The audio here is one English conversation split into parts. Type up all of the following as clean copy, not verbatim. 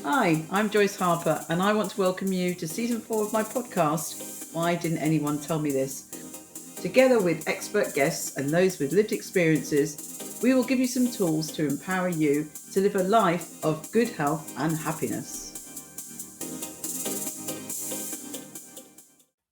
Hi, I'm Joyce Harper, and I want to welcome you to season 4 of my podcast, Why Didn't Anyone Tell Me This? Together with expert guests and those with lived experiences, we will give you some tools to empower you to live a life of good health and happiness.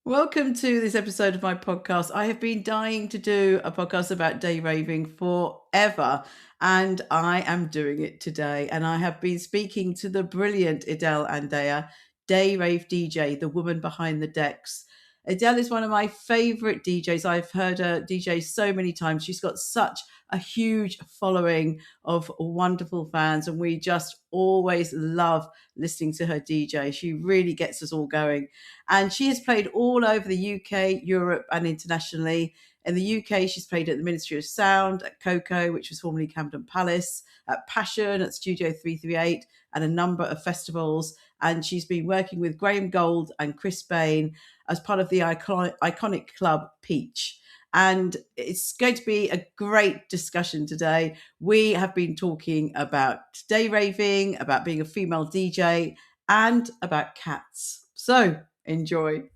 Welcome to this episode of my podcast. I have been dying to do a podcast about day raving forever, and I am doing it today. And I have been speaking to the brilliant Edele Andaya, day rave DJ, the woman behind the decks. Edele is one of my favorite DJs. I've heard her DJ so many times. She's got such a huge following of wonderful fans, and we just always love listening to her DJ. She really gets us all going. And she has played all over the UK, Europe, and internationally. In the UK, she's played at the Ministry of Sound, at KOKO, which was formerly Camden Palace, at Passion, at Studio 338, and a number of festivals. And she's been working with Graham Gold and Chris Bayne as part of the iconic club Peach. And it's going to be a great discussion today. We have been talking about day raving, about being a female DJ, and about cats. So enjoy.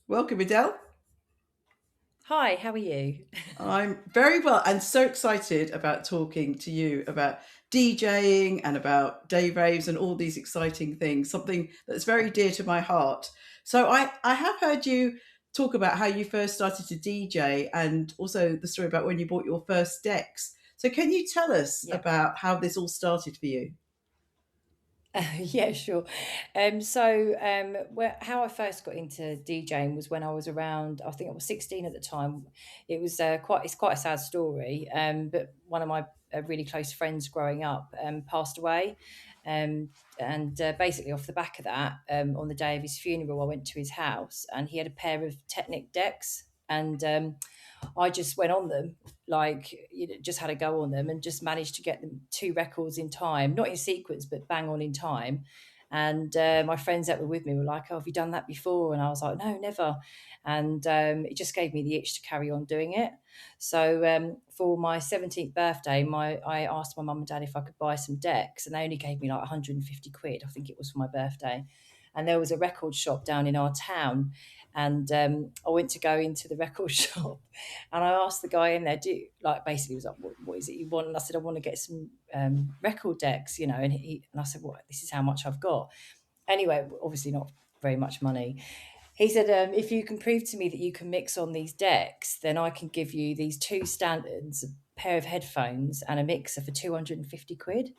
Welcome, Edele. Hi, how are you? I'm very well and so excited about talking to you about DJing and about day raves and all these exciting things, something that's very dear to my heart. So I have heard you talk about how you first started to DJ and also the story about when you bought your first decks. So can you tell us Yeah. about how this all started for you? Yeah, sure. How I first got into DJing was when I was around, I think I was 16 at the time. It was it's quite a sad story. But one of my really close friends growing up passed away. Basically off the back of that, on the day of his funeral, I went to his house and he had a pair of Technic decks. And I just went on them, just had a go on them and just managed to get them 2 records in time, not in sequence, but bang on in time. And my friends that were with me were like, "Oh, have you done that before?" And I was like, "No, never." And it just gave me the itch to carry on doing it. So for my 17th birthday, I asked my mum and dad if I could buy some decks, and they only gave me like 150 quid. I think it was for my birthday. And there was a record shop down in our town, and I went to go into the record shop, and I asked the guy in there, basically he was like, what is it you want? And I said, I want to get some record decks, and I said, well, this is how much I've got. Anyway, obviously not very much money. He said, if you can prove to me that you can mix on these decks, then I can give you these 2 Stantons, a pair of headphones and a mixer for 250 quid.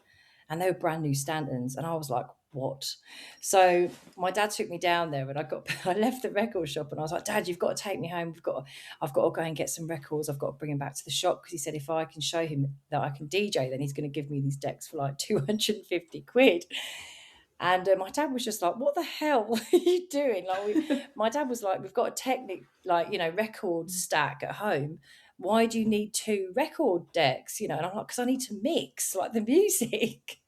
And they were brand new Stantons. And I was like, what? So my dad took me down there, and I left the record shop, and I was like, Dad, you've got to take me home. I've got to go and get some records. I've got to bring him back to the shop, because he said if I can show him that I can DJ, then he's going to give me these decks for like 250 quid. And my dad was just like, what the hell are you doing? My dad was like, we've got a Technic, record stack at home. Why do you need 2 record decks? And I'm like, because I need to mix like the music.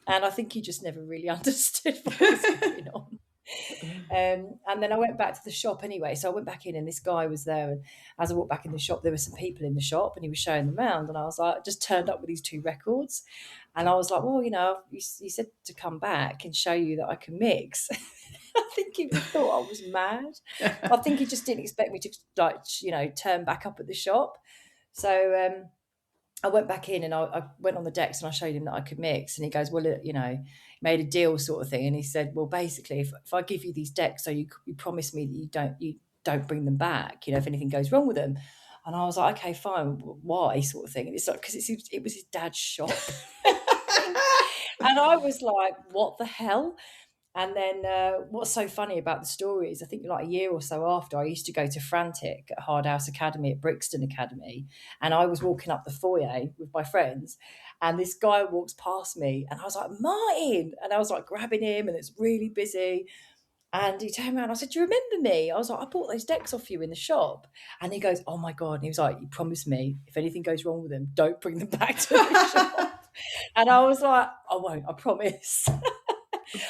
And I think he just never really understood what was going on. And then I went back to the shop anyway. So I went back in, and this guy was there. And as I walked back in the shop, there were some people in the shop, and he was showing them around. And I was like, just turned up with these 2 records. And I was like, well, you said to come back and show you that I can mix. I think he thought I was mad. I think he just didn't expect me to turn back up at the shop. So I went back in, and I went on the decks, and I showed him that I could mix. And he goes, well, made a deal sort of thing. And he said, well, basically, if I give you these decks, so you promise me that you don't bring them back, if anything goes wrong with them. And I was like, okay, fine. Why, sort of thing? And it's like, because it was his dad's shop. And I was like, what the hell? And then what's so funny about the story is, I think like a year or so after, I used to go to Frantic at Hard House Academy at Brixton Academy. And I was walking up the foyer with my friends, and this guy walks past me, and I was like, Martin. And I was like grabbing him, and it's really busy. And he turned around, I said, do you remember me? I was like, I bought those decks off you in the shop. And he goes, oh my God. And he was like, you promised me if anything goes wrong with them, don't bring them back to the shop. And I was like, I won't, I promise.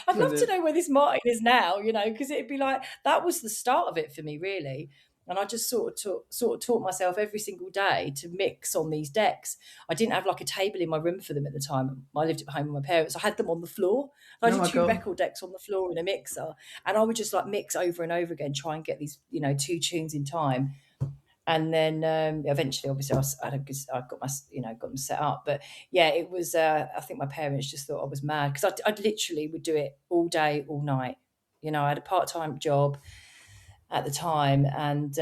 I'd love to know where this Martin is now, because it'd be like, that was the start of it for me, really. And I just sort of taught myself every single day to mix on these decks. I didn't have like a table in my room for them at the time. I lived at home with my parents. I had them on the floor. I Oh did my 2 God. record decks on the floor in a mixer, and I would just like mix over and over again, try and get these, 2 tunes in time. And then eventually, obviously, I got my, got them set up. But yeah, it was. I think my parents just thought I was mad because I literally would do it all day, all night. I had a part-time job at the time, and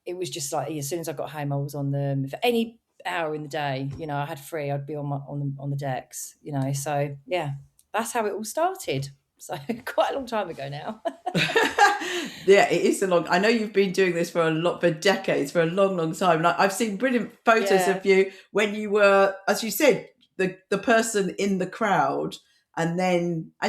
it was just like as soon as I got home, I was on them for any hour in the day. I had free, I'd be on the decks. So yeah, that's how it all started. So quite a long time ago now. Yeah, it is a long. I know you've been doing this for decades, for a long, long time. And I've seen brilliant photos Yeah. of you when you were, as you said, the person in the crowd, and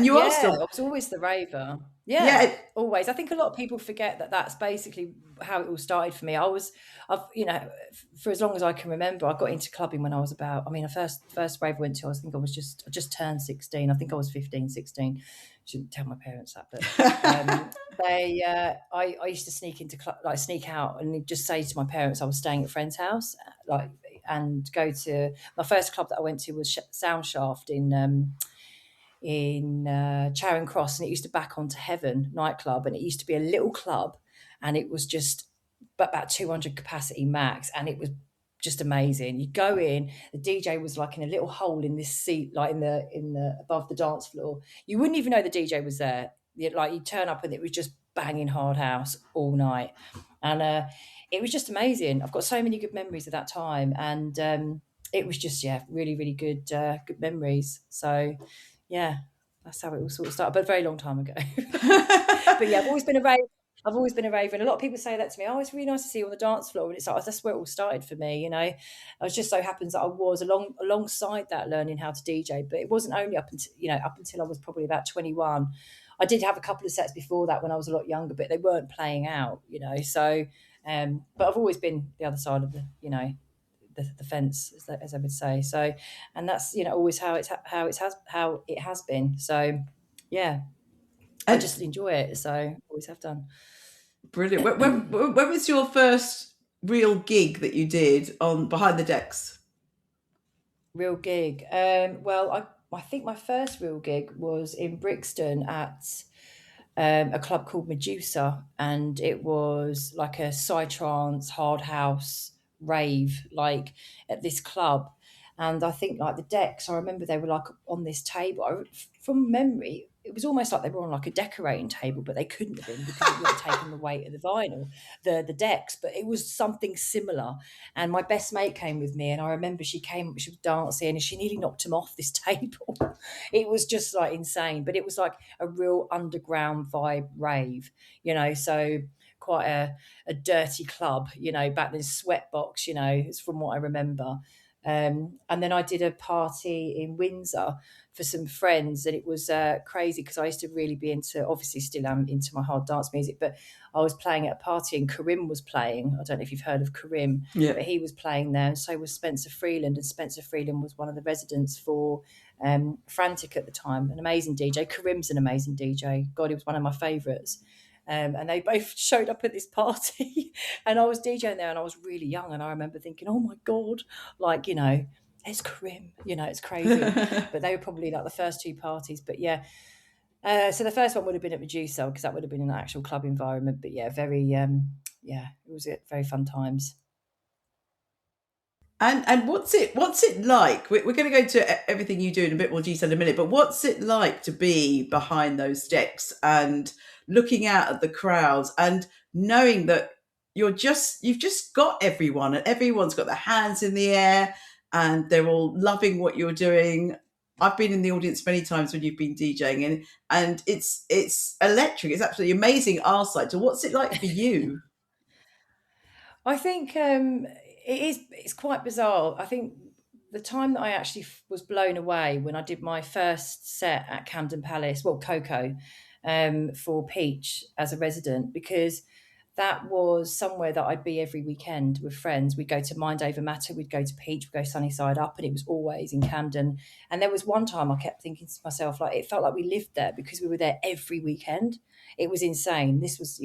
you are Yeah, still. I was always the raver. Yeah, Yeah, always. I think a lot of people forget that that's basically how it all started for me. For as long as I can remember, I got into clubbing when I was about, the first rave I went to, I just turned 16. I think I was 15, 16. Shouldn't tell my parents that, but I used to sneak out and just say to my parents I was staying at a friend's house, and go to my first club that I went to was Sound Shaft in Charing Cross, and it used to back onto Heaven nightclub, and it used to be a little club, and it was just about 200 capacity max, and it was just amazing. You go in, the DJ was like in a little hole in this seat, like in the above the dance floor. You wouldn't even know the DJ was there. Like you turn up and it was just banging hard house all night, and it was just amazing. I've got so many good memories of that time, and it was just really really good memories. So yeah, that's how it all sort of started, but a very long time ago. But yeah, I've always been a rave. I've always been a raver, and a lot of people say that to me. Oh, it's really nice to see you on the dance floor, and it's like that's where it all started for me. It just so happens that I was alongside that learning how to DJ, but it wasn't only up until I was probably about 21. I did have a couple of sets before that when I was a lot younger, but they weren't playing out. So, but I've always been the other side of the fence, as I would say. So, and that's always how it has been. So, yeah, I and just enjoy it. So, always have done. brilliant. When was your first real gig that you did on Behind the Decks? Real gig. Well, I think my first real gig was in Brixton at a club called Medusa, and it was like a psytrance, hard house rave, like at this club. And I think like the decks, I remember they were like on this table. From memory, it was almost like they were on like a decorating table, but they couldn't have been because it would have taken the weight of the vinyl, the decks. But it was something similar. And my best mate came with me, and I remember she was dancing, and she nearly knocked him off this table. It was just like insane, but it was like a real underground vibe rave, so quite a dirty club, back in Sweatbox, it's from what I remember. And then I did a party in Windsor for some friends, and it was crazy because I used to really be obviously still am into my hard dance music, but I was playing at a party and Karim was playing. I don't know if you've heard of Karim, Yeah. but he was playing there, and so was Spencer Freeland, and Spencer Freeland was one of the residents for Frantic at the time, an amazing DJ. Karim's an amazing DJ. God, he was one of my favourites. And they both showed up at this party and I was DJing there, and I was really young, and I remember thinking, oh my God, like, it's Karim, it's crazy. But they were probably like the first 2 parties. But yeah, so the first one would have been at Medusa because that would have been an actual club environment. But yeah, it was very fun times. And what's it like? We're going to go to everything you do in a bit more detail in a minute, but what's it like to be behind those decks and looking out at the crowds and knowing that you've just got everyone, and everyone's got their hands in the air and they're all loving what you're doing. I've been in the audience many times when you've been DJing, and it's electric. It's absolutely amazing our side. So what's it like for you? I think it's quite bizarre. I think the time that I actually was blown away when I did my first set at Camden Palace, well, KOKO, for Peach as a resident, because that was somewhere that I'd be every weekend with friends. We'd go to Mind Over Matter, we'd go to Peach, we'd go Sunny Side Up, and it was always in Camden. And there was one time I kept thinking to myself, like, it felt like we lived there because we were there every weekend. It was insane. This was,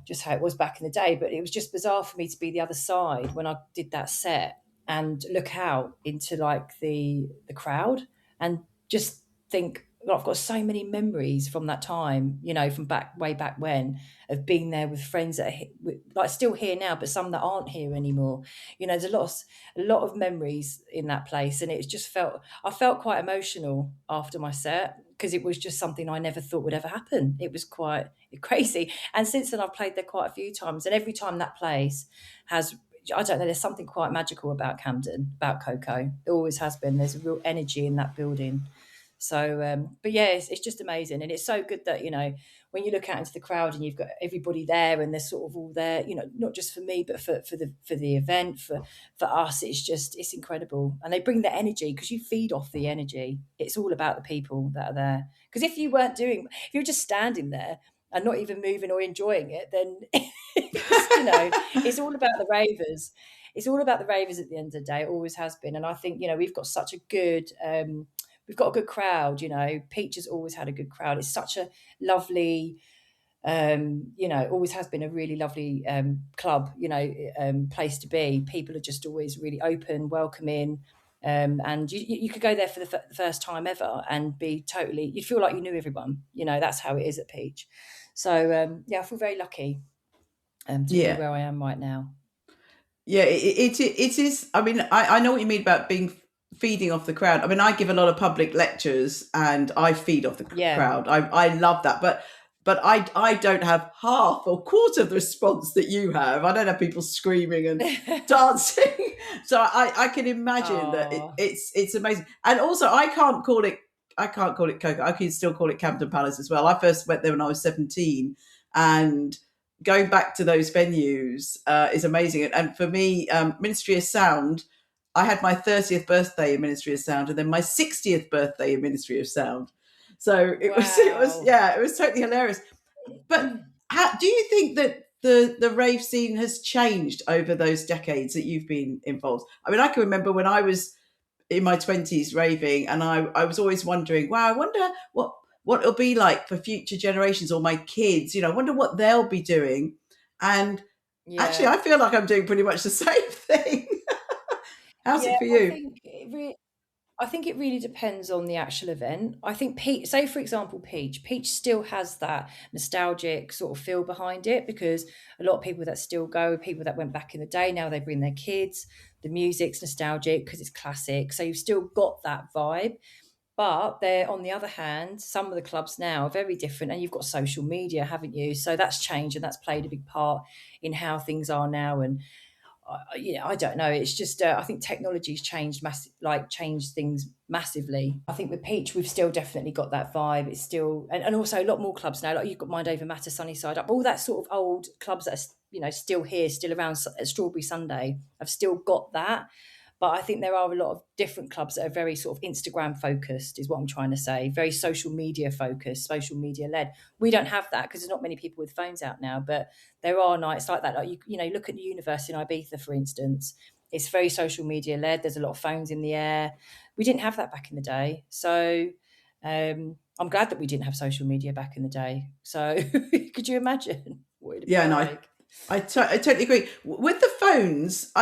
just how it was back in the day. But it was just bizarre for me to be the other side when I did that set and look out into like the crowd and just think, well, I've got so many memories from that time, you know, from way back when, of being there with friends that are like still here now, but some that aren't here anymore. You know, there's a lot of memories in that place, and I felt quite emotional after my set because it was just something I never thought would ever happen. It was quite crazy, and since then I've played there quite a few times, and every time that place has, I don't know, there's something quite magical about Camden, about KOKO. It always has been. There's a real energy in that building. So, but yeah, it's just amazing. And it's so good that, you know, when you look out into the crowd and you've got everybody there and they're sort of all there, you know, not just for me, but for the event, for us, it's incredible. And they bring the energy because you feed off the energy. It's all about the people that are there. Because if you were just standing there and not even moving or enjoying it, then, you know, it's all about the ravers. It's all about the ravers at the end of the day. It always has been. And I think, you know, we've got such a good, we've got a good crowd, you know. Peach has always had a good crowd. It's such a lovely, you know, always has been a really lovely club, you know, place to be. People are just always really open, welcoming. And you could go there for the first time ever and be totally, you'd feel like you knew everyone. You know, that's how it is at Peach. So, yeah, I feel very lucky to be Yeah. where I am right now. Yeah, it is. I mean, I know what you mean about being feeding off the crowd. I mean, I give a lot of public lectures and I feed off the Yeah. crowd. I love that, but I don't have half or quarter of the response that you have. I don't have people screaming and dancing, so I can imagine that Oh, it's amazing. And also, I can't call it KOKO. I can still call it Camden Palace as well. I first went there when I was 17, and going back to those venues is amazing. And for me, Ministry of Sound, I had my 30th birthday in Ministry of Sound and then my 60th birthday in Ministry of Sound. So wow. it was totally hilarious. But how do you think that the rave scene has changed over those decades that you've been involved? I mean, I can remember when I was in my 20s raving, and I was always wondering, wow, I wonder what it'll be like for future generations or my kids. You know, I wonder what they'll be doing. And actually, Yeah. I feel like I'm doing pretty much the same thing. How's Yeah, it for you? I think it really depends on the actual event. I think say for example, Peach still has that nostalgic sort of feel behind it because a lot of people that still go, people that went back in the day, now they bring their kids. The music's nostalgic because it's classic, so you've still got that vibe. But they're, on the other hand, some of the clubs now are very different, and you've got social media, haven't you? So that's changed, and that's played a big part in how things are now. And yeah, I don't know. It's just I think technology's changed changed things massively. I think with Peach, we've still definitely got that vibe. It's still, and also a lot more clubs now. Like you've got Mind Over Matter, Sunnyside Up, all that sort of old clubs that are, you know, still here, still around. At Strawberry Sunday, I've still got that. But I think there are a lot of different clubs that are very sort of Instagram focused, is what I'm trying to say. Very social media focused, social media led. We don't have that because there's not many people with phones out now. But there are nights like that. Like you know, look at the Universe in Ibiza, for instance. It's very social media led. There's a lot of phones in the air. We didn't have that back in the day. So I'm glad that we didn't have social media back in the day. So could you imagine what it'd be Yeah, no, like? I totally agree. With the phones,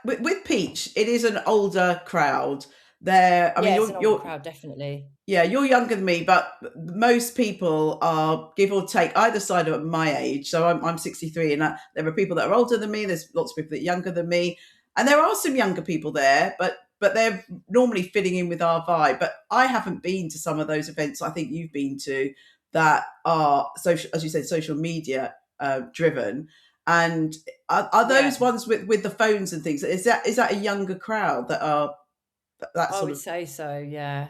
with Peach, it is an older crowd. There, I mean, Yeah, it's an older crowd, definitely. yeah, you're younger than me, but most people are, give or take, either side of my age. So I'm 63, and there are people that are older than me. There's lots of people that are younger than me, and there are some younger people there, but they're normally fitting in with our vibe. But I haven't been to some of those events I think you've been to that are social, as you said, social media driven. And are those Yeah. ones with the phones and things? Is that a younger crowd that are that I sort would of? say so, yeah.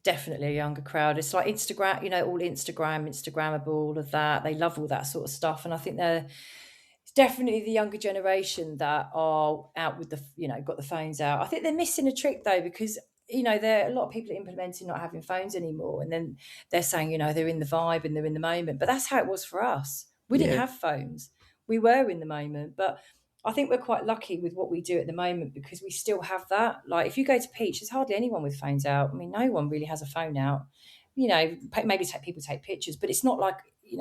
Definitely a younger crowd. It's like Instagram, you know, all Instagrammable, all of that. They love all that sort of stuff. And I think it's definitely the younger generation that are out with you know, got the phones out. I think they're missing a trick though, because, you know, there are a lot of people implementing not having phones anymore. And then they're saying, you know, they're in the vibe and they're in the moment. But that's how it was for us. We didn't Yeah. have phones. We were in the moment. But I think we're quite lucky with what we do at the moment because we still have that. Like if you go to Peach, there's hardly anyone with phones out. I mean, no one really has a phone out. maybe people take pictures, but it's not like,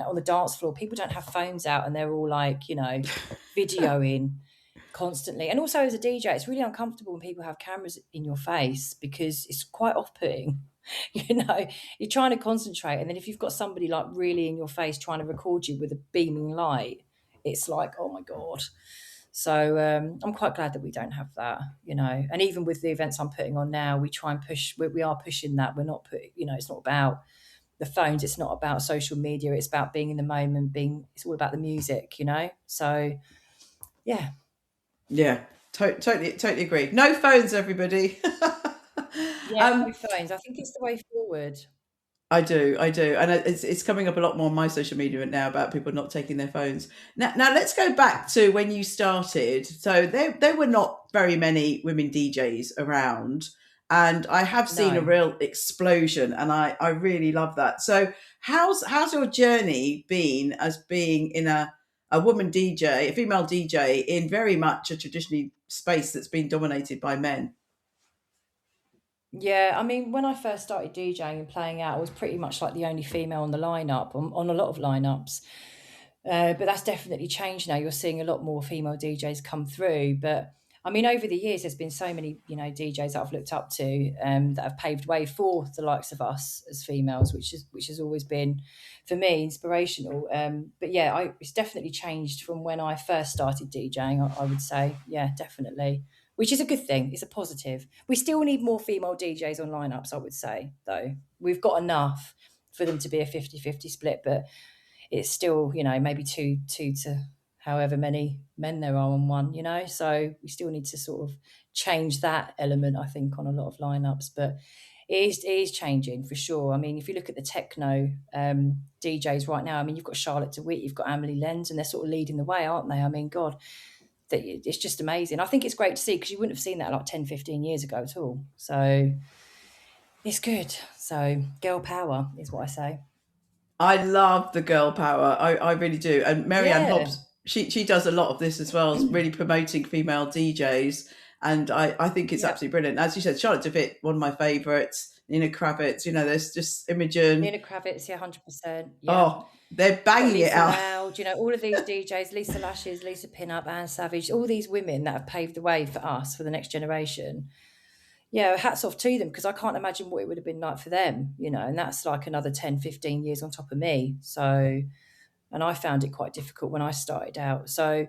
on the dance floor, people don't have phones out and they're all like, videoing constantly. And also as a DJ, it's really uncomfortable when people have cameras in your face because it's quite off-putting. You're trying to concentrate, and then if you've got somebody like really in your face trying to record you with a beaming light, it's like, oh my God. So I'm quite glad that we don't have that, and even with the events I'm putting on now, we try and push, we are pushing that. We're not putting, it's not about the phones, it's not about social media, it's about being in the moment, it's all about the music, so yeah. Totally agree. No phones, everybody. No phones. I think it's the way forward. I do, and it's coming up a lot more on my social media now about people not taking their phones. Now let's go back to when you started. So there were not very many women DJs around, and I have seen a real explosion, and I really love that. So how's your journey been as being in a woman DJ, a female DJ, in very much a traditionally space that's been dominated by men? Yeah, I mean, when I first started DJing and playing out, I was pretty much like the only female on the lineup, on a lot of lineups. But that's definitely changed now. You're seeing a lot more female DJs come through. But I mean, over the years, there's been so many, DJs that I've looked up to, that have paved way for the likes of us as females, which has always been, for me, inspirational. But yeah, it's definitely changed from when I first started DJing, I would say. Yeah, definitely. Which is a good thing. It's a positive. We still need more female DJs on lineups, I would say, though. We've got enough for them to be a 50-50 split, but it's still, maybe two to however many men there are on one, so we still need to sort of change that element, I think, on a lot of lineups. But it is changing for sure. I mean, if you look at the techno DJs right now, I mean, you've got Charlotte DeWitt, you've got Amelie Lenz, and they're sort of leading the way, aren't they? I mean, God, it's just amazing. I think it's great to see, because you wouldn't have seen that like 10-15 years ago at all. So it's good. So girl power is what I say. I love the girl power. I really do. And Marianne Hobbs, she does a lot of this as well, really promoting female DJs. And I think it's absolutely brilliant. As you said, Charlotte DeWitt, one of my favourites. Nina Kravitz, there's just Imogen. Nina Kravitz, 100%. Yeah. Oh, they're banging it out. Loud, all of these DJs, Lisa Lashes, Lisa Pinup, Anne Savage, all these women that have paved the way for us, for the next generation. Yeah, hats off to them, because I can't imagine what it would have been like for them, and that's like another 10-15 years on top of me. So, and I found it quite difficult when I started out. So,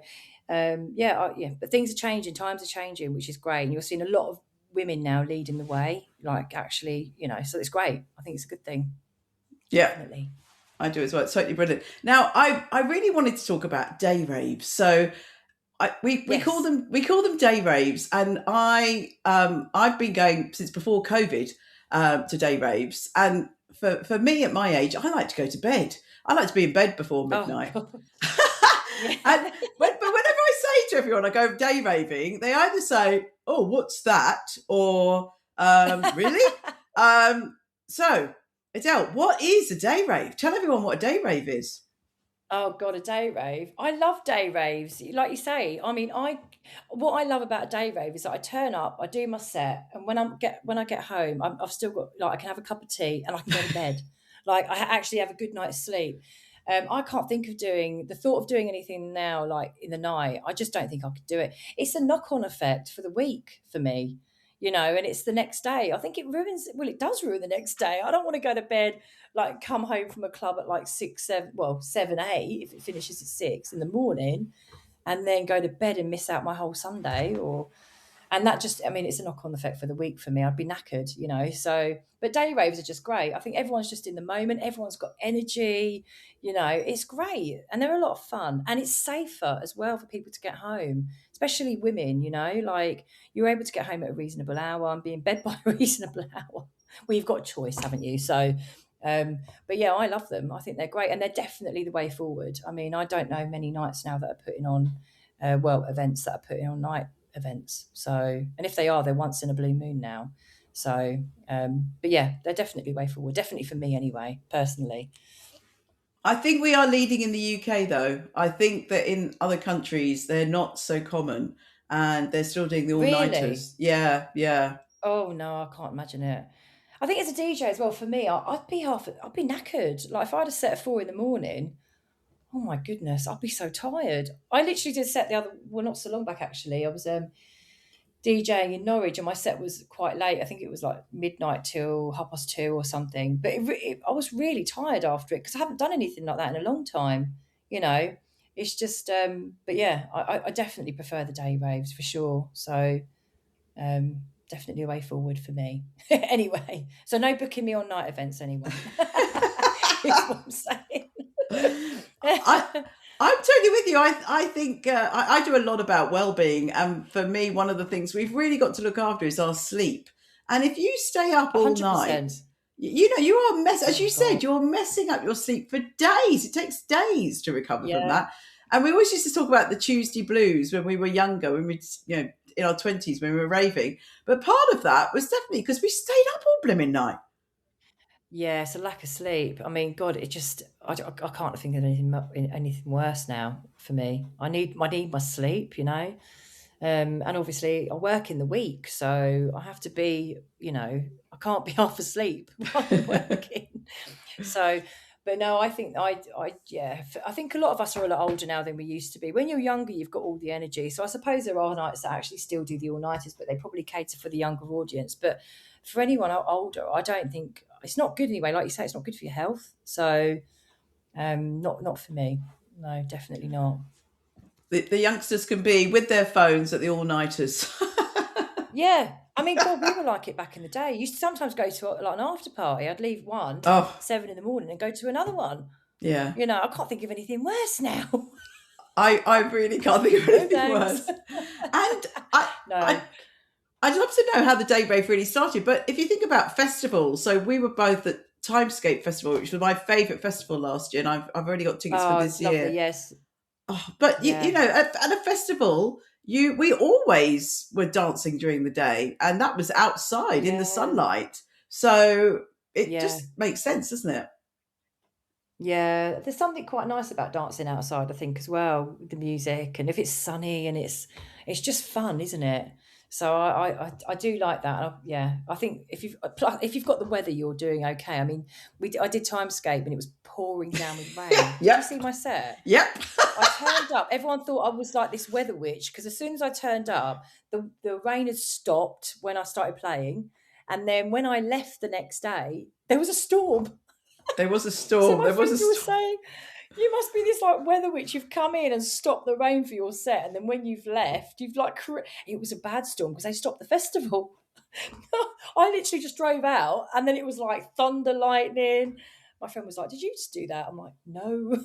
but things are changing, times are changing, which is great. And you're seeing a lot of women now leading the way, like actually, so it's great. I think it's a good thing. Yeah. Definitely. I do as well. It's totally brilliant. Now, I really wanted to talk about day raves. So we call them day raves, and I've been going since before COVID to day raves. And for me at my age, I like to go to bed. I like to be in bed before midnight. Oh, but whenever I say to everyone I go day raving, they either say, "Oh, what's that?" or "Really?" So, Edele, what is a day rave? Tell everyone what a day rave is. Oh God, a day rave. I love day raves. Like you say, I mean, what I love about a day rave is that I turn up, I do my set, and when I get home, I've still got, like, I can have a cup of tea and I can go to bed. Like, I actually have a good night's sleep. I can't think of the thought of doing anything now, like in the night. I just don't think I could do it. It's a knock-on effect for the week for me, and it's the next day. I think it does ruin the next day. I don't want to go to bed, like come home from a club at like 7, 8, if it finishes at 6 in the morning, and then go to bed and miss out my whole Sunday. And that just, I mean, it's a knock-on effect for the week for me. I'd be knackered, so, but day raves are just great. I think everyone's just in the moment. Everyone's got energy, it's great. And they're a lot of fun, and it's safer as well for people to get home, especially women, like you're able to get home at a reasonable hour and be in bed by a reasonable hour. Well, you've got a choice, haven't you? So, but yeah, I love them. I think they're great, and they're definitely the way forward. I mean, I don't know many nights now that are putting on, events that are putting on night events. So, and if they are, they're once in a blue moon now. So, but yeah, they're definitely way forward. Definitely for me anyway, personally. I think we are leading in the UK though. I think that in other countries, they're not so common, and they're still doing the all-nighters. Really? Yeah. Oh no, I can't imagine it. I think as a DJ as well, for me, I'd be knackered. Like if I had a set at 4 a.m, oh my goodness, I'd be so tired. I literally did a set not so long back actually. I was DJing in Norwich and my set was quite late. I think it was like midnight till 2:30 or something. But I was really tired after it because I haven't done anything like that in a long time. You know, it's just, but yeah, I definitely prefer the day raves for sure. So definitely a way forward for me. Anyway, so no booking me on night events, anyone. Is what I'm saying. I'm totally with you. I think I do a lot about well-being, and for me, one of the things we've really got to look after is our sleep. And if you stay up all 100%. night, you are as you said, God. you're messing up your sleep for days. It takes days to recover from Yeah. that. And we always used to talk about the Tuesday blues when we were younger, when we, in our 20s, when we were raving. But part of that was definitely because we stayed up all blooming night. Yeah, it's a lack of sleep. I mean, God, it just, I can't think of anything worse now for me. I need my sleep, and obviously I work in the week, so I have to be, I can't be half asleep while I'm working. So, but no, I think I think a lot of us are a lot older now than we used to be. When you're younger, you've got all the energy. So I suppose there are nights that actually still do the all-nighters, but they probably cater for the younger audience. But for anyone older, I don't think it's not good anyway. Like you say, it's not good for your health. So, not for me. No, definitely not. The youngsters can be with their phones at the all-nighters. Yeah. I mean, God, we were like it back in the day. You used to sometimes go to like an after party. I'd leave one 7 a.m, and go to another one. Yeah. I can't think of anything worse now. I really can't think of anything worse. And I'd love to know how the day rave really started. But if you think about festivals, so we were both at Timescape Festival, which was my favourite festival last year, and I've already got tickets for this year. Lovely, yes. But at a festival, we always were dancing during the day, and that was outside in the sunlight. So it just makes sense, doesn't it? Yeah, there's something quite nice about dancing outside, I think, as well, with the music, and if it's sunny and it's just fun, isn't it? So I do like that. I think if you've got the weather, you're doing okay. I mean, I did Timescape and it was pouring down with rain. Did you see my set? Yep. I turned up. Everyone thought I was like this weather witch because as soon as I turned up, the rain had stopped when I started playing, and then when I left the next day, there was a storm. There was a storm. So my friends were saying, you must be this like weather witch. You've come in and stopped the rain for your set, and then when you've left, you've like it was a bad storm because they stopped the festival. I literally just drove out, and then it was like thunder, lightning. My friend was like, "Did you just do that?" I'm like, "No."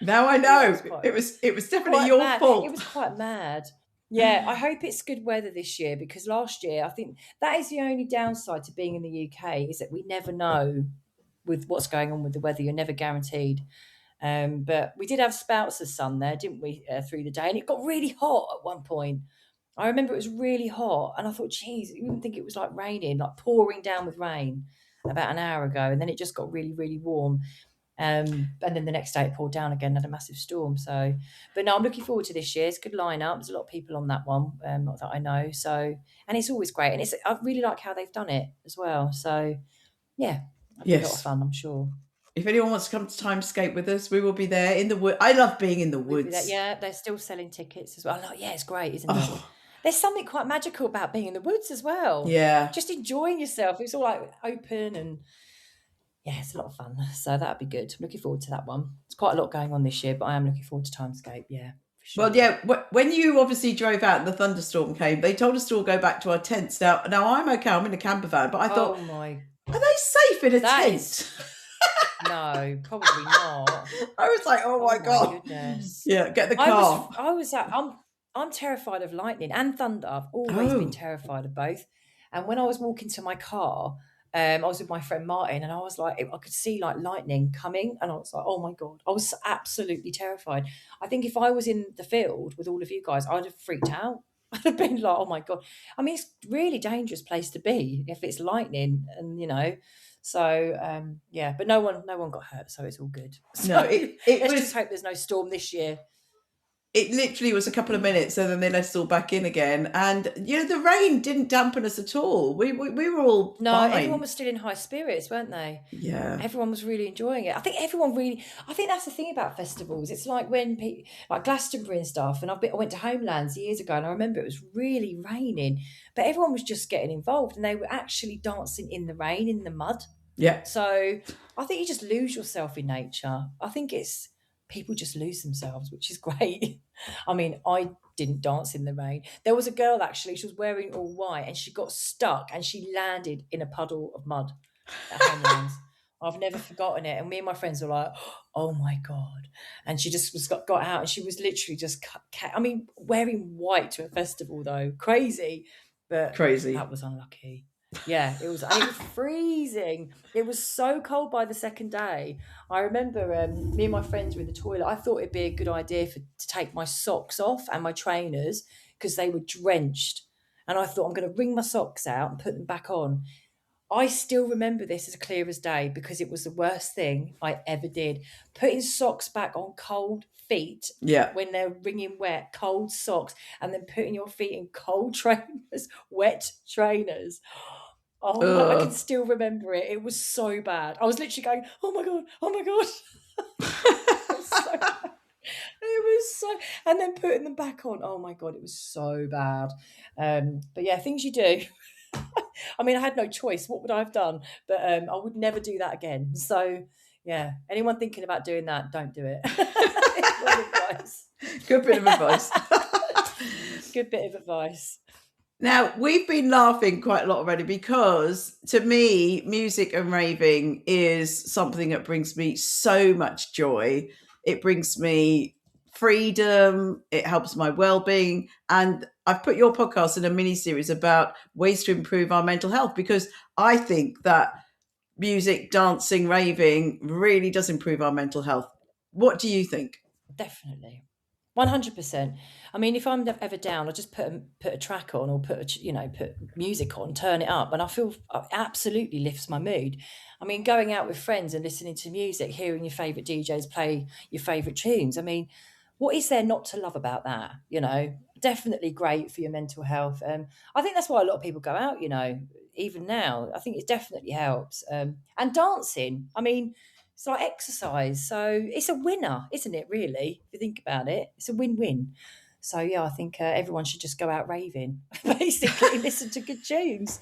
Now I know. It was definitely your fault. It was quite mad. Yeah, I hope it's good weather this year because last year I think that is the only downside to being in the UK is that we never know with what's going on with the weather. You're never guaranteed. But we did have spouts of sun there, didn't we, through the day? And it got really hot at one point. I remember it was really hot. And I thought, geez, you wouldn't think it was like raining, like pouring down with rain about an hour ago. And then it just got really, really warm. And then the next day it poured down again, had a massive storm. So, but no, I'm looking forward to this year. It's a good lineup. There's a lot of people on that one, not that I know. So, and it's always great. And I really like how they've done it as well. So, yeah. It'll be a lot of fun, I'm sure. If anyone wants to come to Timescape with us, we will be there in the wood. I love being in the woods. Yeah, they're still selling tickets as well. Like, yeah, it's great, isn't it? There's something quite magical about being in the woods as well. Yeah. Just enjoying yourself. It's all like open and yeah, it's a lot of fun. So that'd be good. I'm looking forward to that one. There's quite a lot going on this year, but I am looking forward to Timescape, yeah. Sure. Well, yeah, when you obviously drove out and the thunderstorm came, they told us to all go back to our tents. Now I'm okay, I'm in a camper van, but I thought, are they safe in a tent? No, probably not. I was like, oh my God. Goodness. Yeah, get the car. I'm terrified of lightning and thunder. I've always been terrified of both. And when I was walking to my car, I was with my friend Martin, and I was like, I could see like lightning coming, and I was like, oh my God, I was absolutely terrified. I think if I was in the field with all of you guys, I'd have freaked out. I'd have been like, oh my God. I mean, it's a really dangerous place to be if it's lightning, and so yeah, but no one got hurt, so it's all good. So no, let's just hope there's no storm this year. it literally was a couple of minutes, and then they let us all back in again. And the rain didn't dampen us at all. We were all No, everyone fine. was still in high spirits, weren't they? Yeah, Everyone was really enjoying it. I think everyone really. I think that's the thing about festivals. It's like when people like Glastonbury and stuff. And I went to Homelands years ago, and I remember it was really raining, but everyone was just getting involved, and they were actually dancing in the rain, in the mud. yeah, So I think you just lose yourself in nature. I think it's people just lose themselves, which is great. I mean, I didn't dance in the rain. There was a girl actually, she was wearing all white and she got stuck and she landed in a puddle of mud at Homelands. I've never forgotten it. And me and my friends were like, oh my God. And she just got out and she was literally just I mean, wearing white to a festival though. Crazy. But crazy. that was unlucky. Yeah, it was. And it was freezing. It was so cold by the second day. I remember me and my friends were in the toilet. I thought it'd be a good idea to take my socks off and my trainers because they were drenched. And I thought I'm going to wring my socks out and put them back on. I still remember this as clear as day because it was the worst thing I ever did. Putting socks back on cold feet Yeah. when they're wringing wet, cold socks, and then putting your feet in cold trainers, wet trainers. Oh my, I can Ugh. still remember it. It was so bad. I was literally going, oh my God, oh my God. It was so bad. It was so, and then putting them back on. Oh my God, it was so bad. But yeah, things you do. I mean, I had no choice. What would I have done? But I would never do that again. So yeah, anyone thinking about doing that, don't do it. Good advice. Good bit of advice. Good bit of advice. Now, we've been laughing quite a lot already because to me, music and raving is something that brings me so much joy. It brings me freedom, it helps my well-being. And I've put your podcast in a mini series about ways to improve our mental health because I think that music, dancing, raving really does improve our mental health. What do you think? Definitely. 100%. I mean, if I'm ever down, I just put a track on or put music on, turn it up, and I feel it absolutely lifts my mood. I mean, going out with friends and listening to music, hearing your favorite DJs play your favorite tunes. I mean, what is there not to love about that? Definitely great for your mental health. I think that's why a lot of people go out. Even now, I think it definitely helps. And dancing. I mean, it's like exercise. So it's a winner, isn't it, really? If you think about it, it's a win-win. So, yeah, I think everyone should just go out raving, basically, listen to good tunes.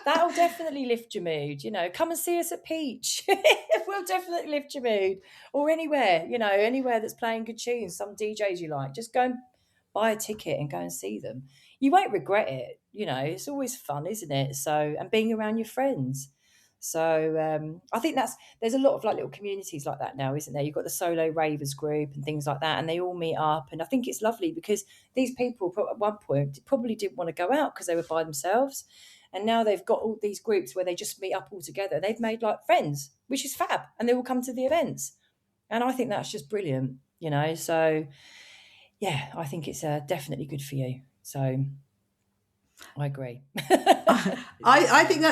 That'll definitely lift your mood. Come and see us at Peach. We'll definitely lift your mood. Or anywhere, anywhere that's playing good tunes, some DJs you like. Just go and buy a ticket and go and see them. You won't regret it. It's always fun, isn't it? So, and being around your friends. So I think there's a lot of like little communities like that now, isn't there? You've got the solo ravers group and things like that, and they all meet up. And I think it's lovely because these people at one point probably didn't want to go out because they were by themselves. And now they've got all these groups where they just meet up all together. They've made like friends, which is fab. And they will come to the events. And I think that's just brilliant, So, yeah, I think it's definitely good for you. So I agree. I think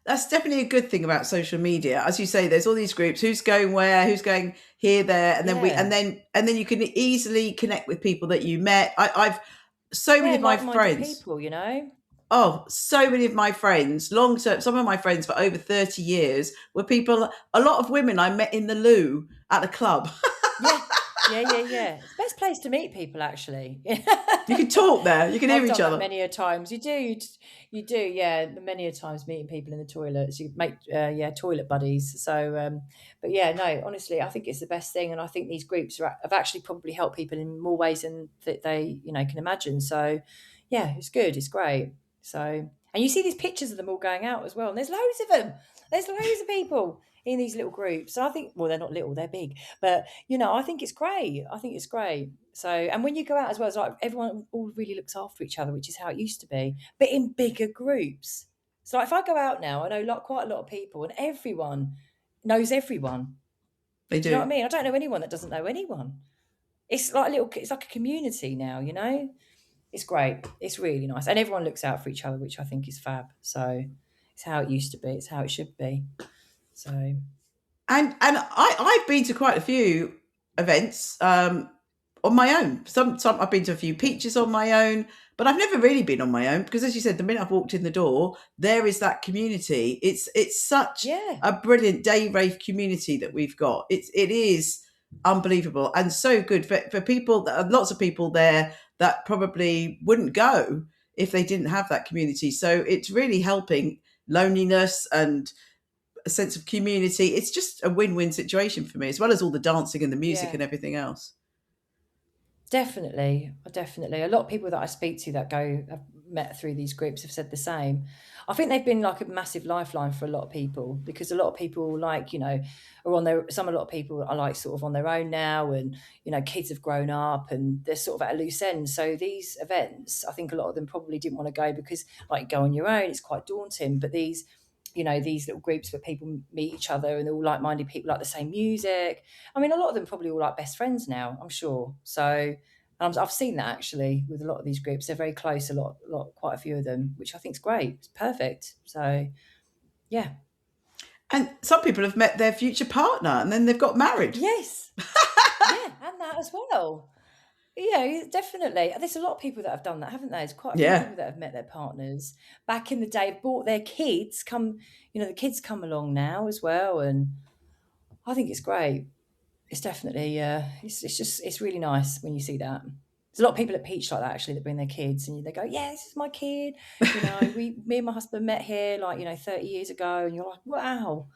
that's definitely a good thing about social media. As you say, there's all these groups, who's going where, who's going here, there, and then and then you can easily connect with people that you met. I've so many of my friends, people, Oh, so many of my friends, long term, some of my friends for over 30 years were people, a lot of women I met in the loo at a club. Yeah. It's the best place to meet people, actually. You can talk there. You can hear I've each done other. that many a times. You do. Yeah, many a times meeting people in the toilets. You make toilet buddies. So, but yeah, no, honestly, I think it's the best thing, and I think these groups have actually probably helped people in more ways than that they can imagine. So, yeah, it's good. It's great. So, and you see these pictures of them all going out as well, and there's loads of them. There's loads of people in these little groups. So I think, well, they're not little, they're big. But, I think it's great. So, and when you go out as well, it's like everyone all really looks after each other, which is how it used to be, but in bigger groups. So like if I go out now, I know quite a lot of people and everyone knows everyone. They do. You know what I mean? I don't know anyone that doesn't know anyone. It's like it's like a community now, It's great. It's really nice. And everyone looks out for each other, which I think is fab. So it's how it used to be. It's how it should be. So, and I've been to quite a few events. on my own. Some I've been to a few Peaches on my own, but I've never really been on my own because, as you said, the minute I've walked in the door, there is that community. It's such Yeah. a brilliant day rave community that we've got. It is unbelievable and so good for people. Lots of people there that probably wouldn't go if they didn't have that community. So it's really helping loneliness and a sense of community. It's just a win-win situation for me, as well as all the dancing and the music Yeah. and everything else. Definitely. A lot of people that I speak to that have met through these groups have said the same. I think they've been like a massive lifeline for a lot of people, because a lot of people, like, are on their, a lot of people are like sort of on their own now, and, kids have grown up and they're sort of at a loose end. So these events, I think a lot of them probably didn't want to go because, like, go on your own, it's quite daunting. But these little groups where people meet each other and they're all like-minded people, like the same music. I mean, a lot of them probably all like best friends now, I'm sure. So I've seen that actually with a lot of these groups. They're very close, quite a few of them, which I think is great. It's perfect. So, yeah. And some people have met their future partner and then they've got married. Yes. Yeah, and that as well. Yeah, definitely. There's a lot of people that have done that, haven't there? There's quite a few people that have met their partners back in the day, brought their kids, the kids come along now as well. And I think it's great. It's definitely, it's really nice when you see that. There's a lot of people at Peach like that, actually, that bring their kids and they go, yeah, this is my kid. Me and my husband met here 30 years ago. And you're like, wow.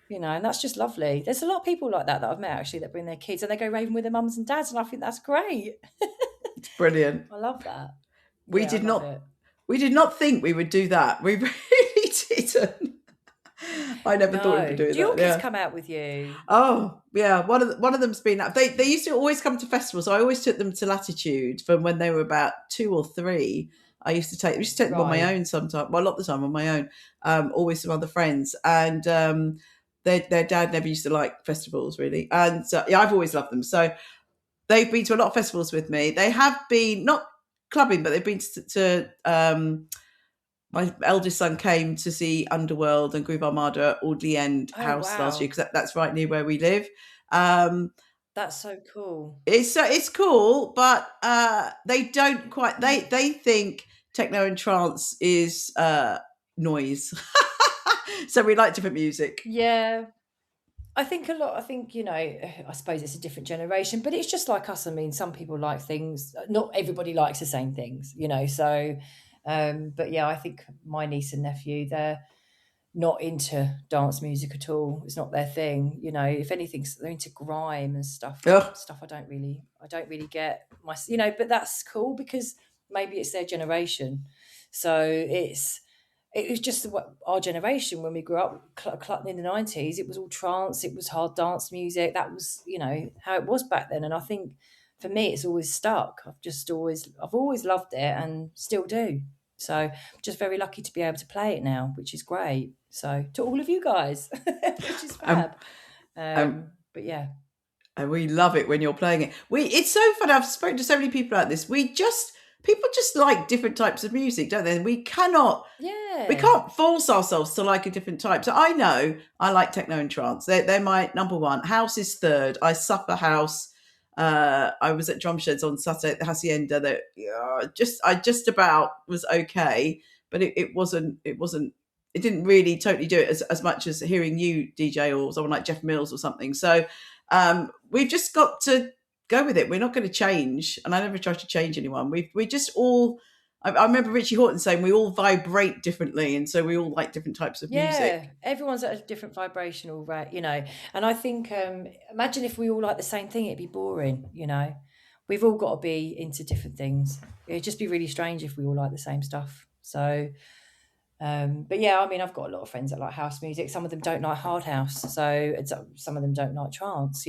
And that's just lovely. There's a lot of people like that I've met, actually, that bring their kids and they go raving with their mums and dads. And I think that's great. It's brilliant. I love that. We did not think we would do that. We really didn't. I never thought we would do that. Do your kids come out with you? Oh, yeah. One of them's been out. They used to always come to festivals. I always took them to Latitude from when they were about 2 or 3. I used to take them on my own sometimes. Well, a lot of the time on my own. Always some other friends. And their dad never used to like festivals, really. And I've always loved them. So they've been to a lot of festivals with me. They have been, not clubbing, but they've been to my eldest son came to see Underworld and Groove Armada at Audley End House last year, because that's right near where we live. That's so cool. It's cool, but they don't quite. They think techno and trance is noise, so we like different music. Yeah. I suppose it's a different generation, but it's just like us. I mean, some people like things. Not everybody likes the same things, so. But yeah, I think my niece and nephew, they're not into dance music at all. It's not their thing. If anything, they're into grime and stuff. Ugh. Stuff I don't really get but that's cool because maybe it's their generation. So it was just our generation when we grew up in the 90s. It was all trance. It was hard dance music. That was, how it was back then. And I think for me, it's always stuck. I've always loved it and still do. So I'm just very lucky to be able to play it now, which is great. So to all of you guys, which is fab. But yeah. And we love it when you're playing it. It's so fun. I've spoken to so many people like this. People just like different types of music, don't they? And we can't force ourselves to like a different type. So I know I like techno and trance. They're my number one. House is third. I suffer house. I was at Drumsheds on Saturday at the Hacienda. That I just about was okay, but it didn't really totally do it as much as hearing you DJ or someone like Jeff Mills or something. So we've just got to go with it. We're not going to change, and I never try to change anyone. We just all. I remember Richie Horton saying we all vibrate differently, and so we all like different types of music. Yeah, everyone's at a different vibrational rate, And I think, imagine if we all like the same thing, it'd be boring, We've all got to be into different things. It'd just be really strange if we all like the same stuff. So, but yeah, I mean, I've got a lot of friends that like house music. Some of them don't like hard house, so some of them don't like trance.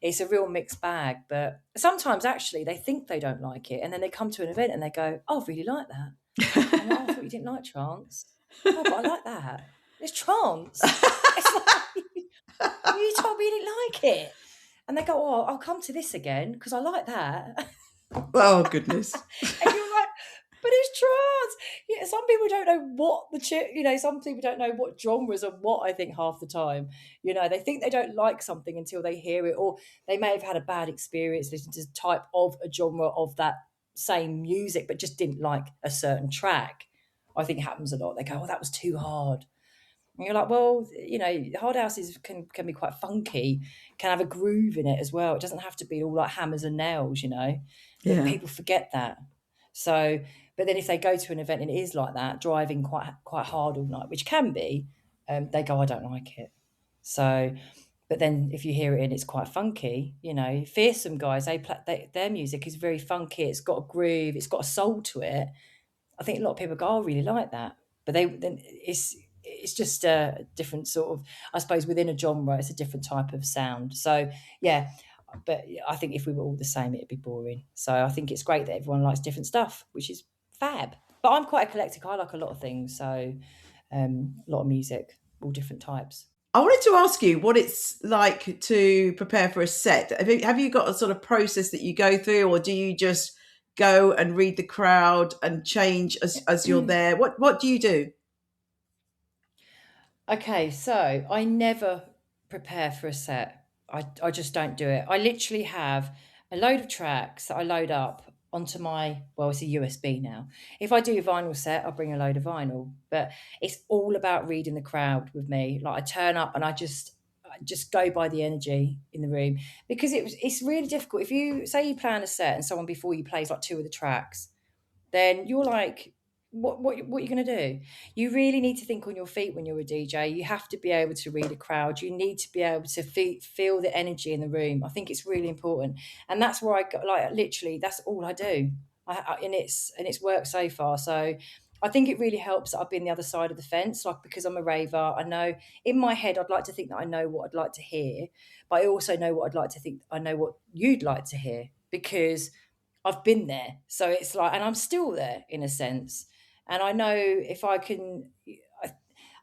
It's a real mixed bag, but sometimes actually they think they don't like it, and then they come to an event and they go, "Oh, I really like that." I'm like, I thought you didn't like trance. Oh, but I like that. It's trance. It's like, you told me you didn't like it, and they go, "Oh, I'll come to this again because I like that." Oh goodness! And you're like, But it's trance. Yeah, some people don't know what some people don't know what genres and what, I think, half the time. They think they don't like something until they hear it, or they may have had a bad experience listening to type of a genre of that same music, but just didn't like a certain track. I think it happens a lot. They go, "Oh, that was too hard." And you're like, well, hard houses can be quite funky, can have a groove in it as well. It doesn't have to be all like hammers and nails, but Yeah. people forget that. So, but then if they go to an event and it is like that, driving quite hard all night, which can be, they go, I don't like it. So, but then if you hear it and it's quite funky, Fearsome guys, their music is very funky. It's got a groove, it's got a soul to it. I think a lot of people go, oh, I really like that. But then it's just a different sort of, I suppose, within a genre, it's a different type of sound. So, yeah, but I think if we were all the same, it'd be boring. So I think it's great that everyone likes different stuff, which is fab. But I'm quite eclectic. I like a lot of things. So a lot of music, all different types. I wanted to ask you what it's like to prepare for a set. Have you got a sort of process that you go through, or do you just go and read the crowd and change as you're there? What do you do? Okay, so I never prepare for a set. I just don't do it. I literally have a load of tracks that I load up onto it's a USB now. If I do a vinyl set, I'll bring a load of vinyl, but it's all about reading the crowd with me. Like I turn up and I just go by the energy in the room, because it's really difficult. If you say you plan a set and someone before you plays like two of the tracks, then you're like, what are you going to do? You really need to think on your feet when you're a DJ. You have to be able to read a crowd. You need to be able to feel the energy in the room. I think it's really important, and that's where I got, like, literally that's all I do. And it's worked so far. So I think it really helps that I've been the other side of the fence, like, because I'm a raver. I know in my head I'd like to think that I know what I'd like to hear, but I also know what I'd like to think I know what you'd like to hear, because I've been there. So it's like, and I'm still there in a sense. And I know if I can,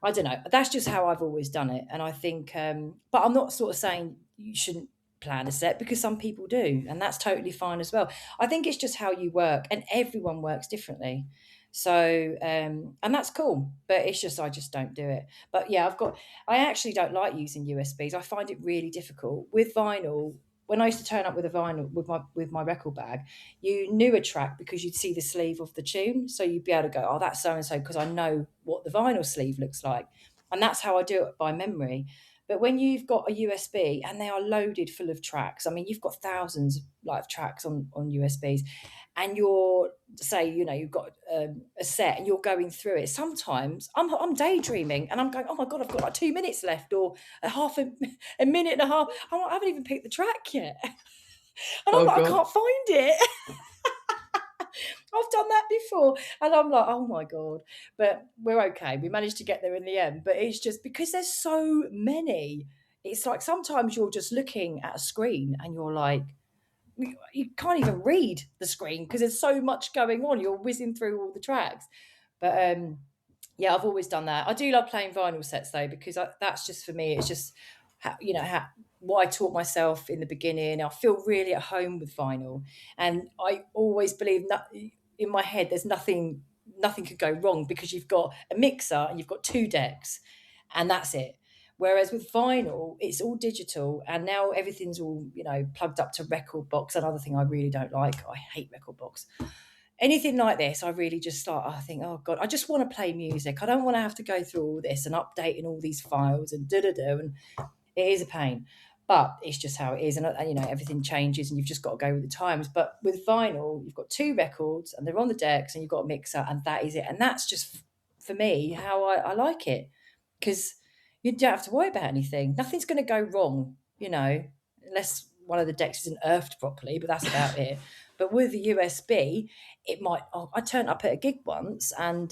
I don't know. That's just how I've always done it. And I think, but I'm not sort of saying you shouldn't plan a set, because some people do, and that's totally fine as well. I think it's just how you work, and everyone works differently. So, and that's cool, but it's just, I just don't do it. But yeah, I actually don't like using USBs. I find it really difficult with vinyl. When I used to turn up with a vinyl with my record bag, you knew a track because you'd see the sleeve of the tune, so you'd be able to go, oh, that's so and so, because I know what the vinyl sleeve looks like, and that's how I do it, by memory. But when you've got a USB and they are loaded full of tracks, I mean, you've got thousands of tracks on USBs, and you're, say, you've got a set and you're going through it. Sometimes I'm daydreaming and I'm going, oh my God, I've got like 2 minutes left, or a minute and a half. I haven't even picked the track yet. And I'm Oh like, I God. can't find it. I've done that before. And I'm like, oh my God. But we're okay. We managed to get there in the end. But it's just because there's so many. It's like sometimes you're just looking at a screen and you're like, you can't even read the screen because there's so much going on. You're whizzing through all the tracks. But yeah, I've always done that. I do love playing vinyl sets though, because that's just, for me, it's just what I taught myself in the beginning. I feel really at home with vinyl, and I always believe that in my head there's nothing could go wrong, because you've got a mixer and you've got two decks, and that's it. Whereas with vinyl, it's all digital, and now everything's all plugged up to record box. Another thing I really don't like, I hate record box. Anything like this, I really just start. I think, oh God, I just want to play music. I don't want to have to go through all this and updating all these files and and it is a pain, but it's just how it is. And everything changes, and you've just got to go with the times. But with vinyl, you've got two records, and they're on the decks, and you've got a mixer, and that is it. And that's just, for me, how I like it, because you don't have to worry about anything. Nothing's going to go wrong, unless one of the decks isn't earthed properly, but that's about it. But with the USB, it might. Oh, I turned up at a gig once and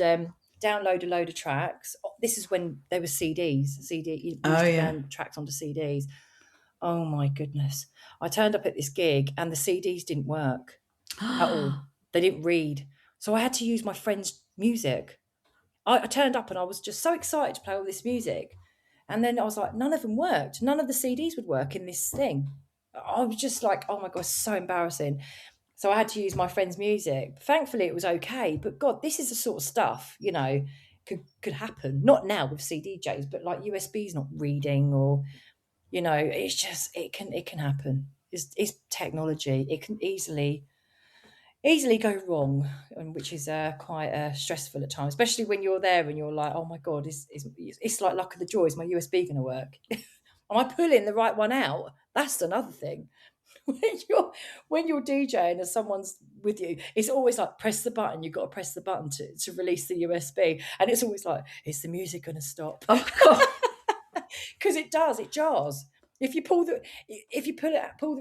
download a load of tracks. This is when there were CDs. You Oh used to yeah. burn tracks onto CDs. Oh my goodness! I turned up at this gig and the CDs didn't work at all. They didn't read, so I had to use my friend's music. I turned up and I was just so excited to play all this music, and then I was like, none of them worked. None of the CDs would work in this thing. I was just like, oh my God, so embarrassing. So I had to use my friend's music. Thankfully, it was okay. But God, this is the sort of stuff, could happen. Not now with CDJs, but like USBs not reading, or it's just it can happen. It's technology. It can easily go wrong, and which is quite stressful at times, especially when you're there and you're like, oh my God, it's like luck of the draw. Is my USB going to work? Am I pulling the right one out? That's another thing. when you're DJing and someone's with you, it's always like press the button. You've got to press the button to release the USB, and it's always like, is the music going to stop? Oh God. Because it does. It jars. If you pull the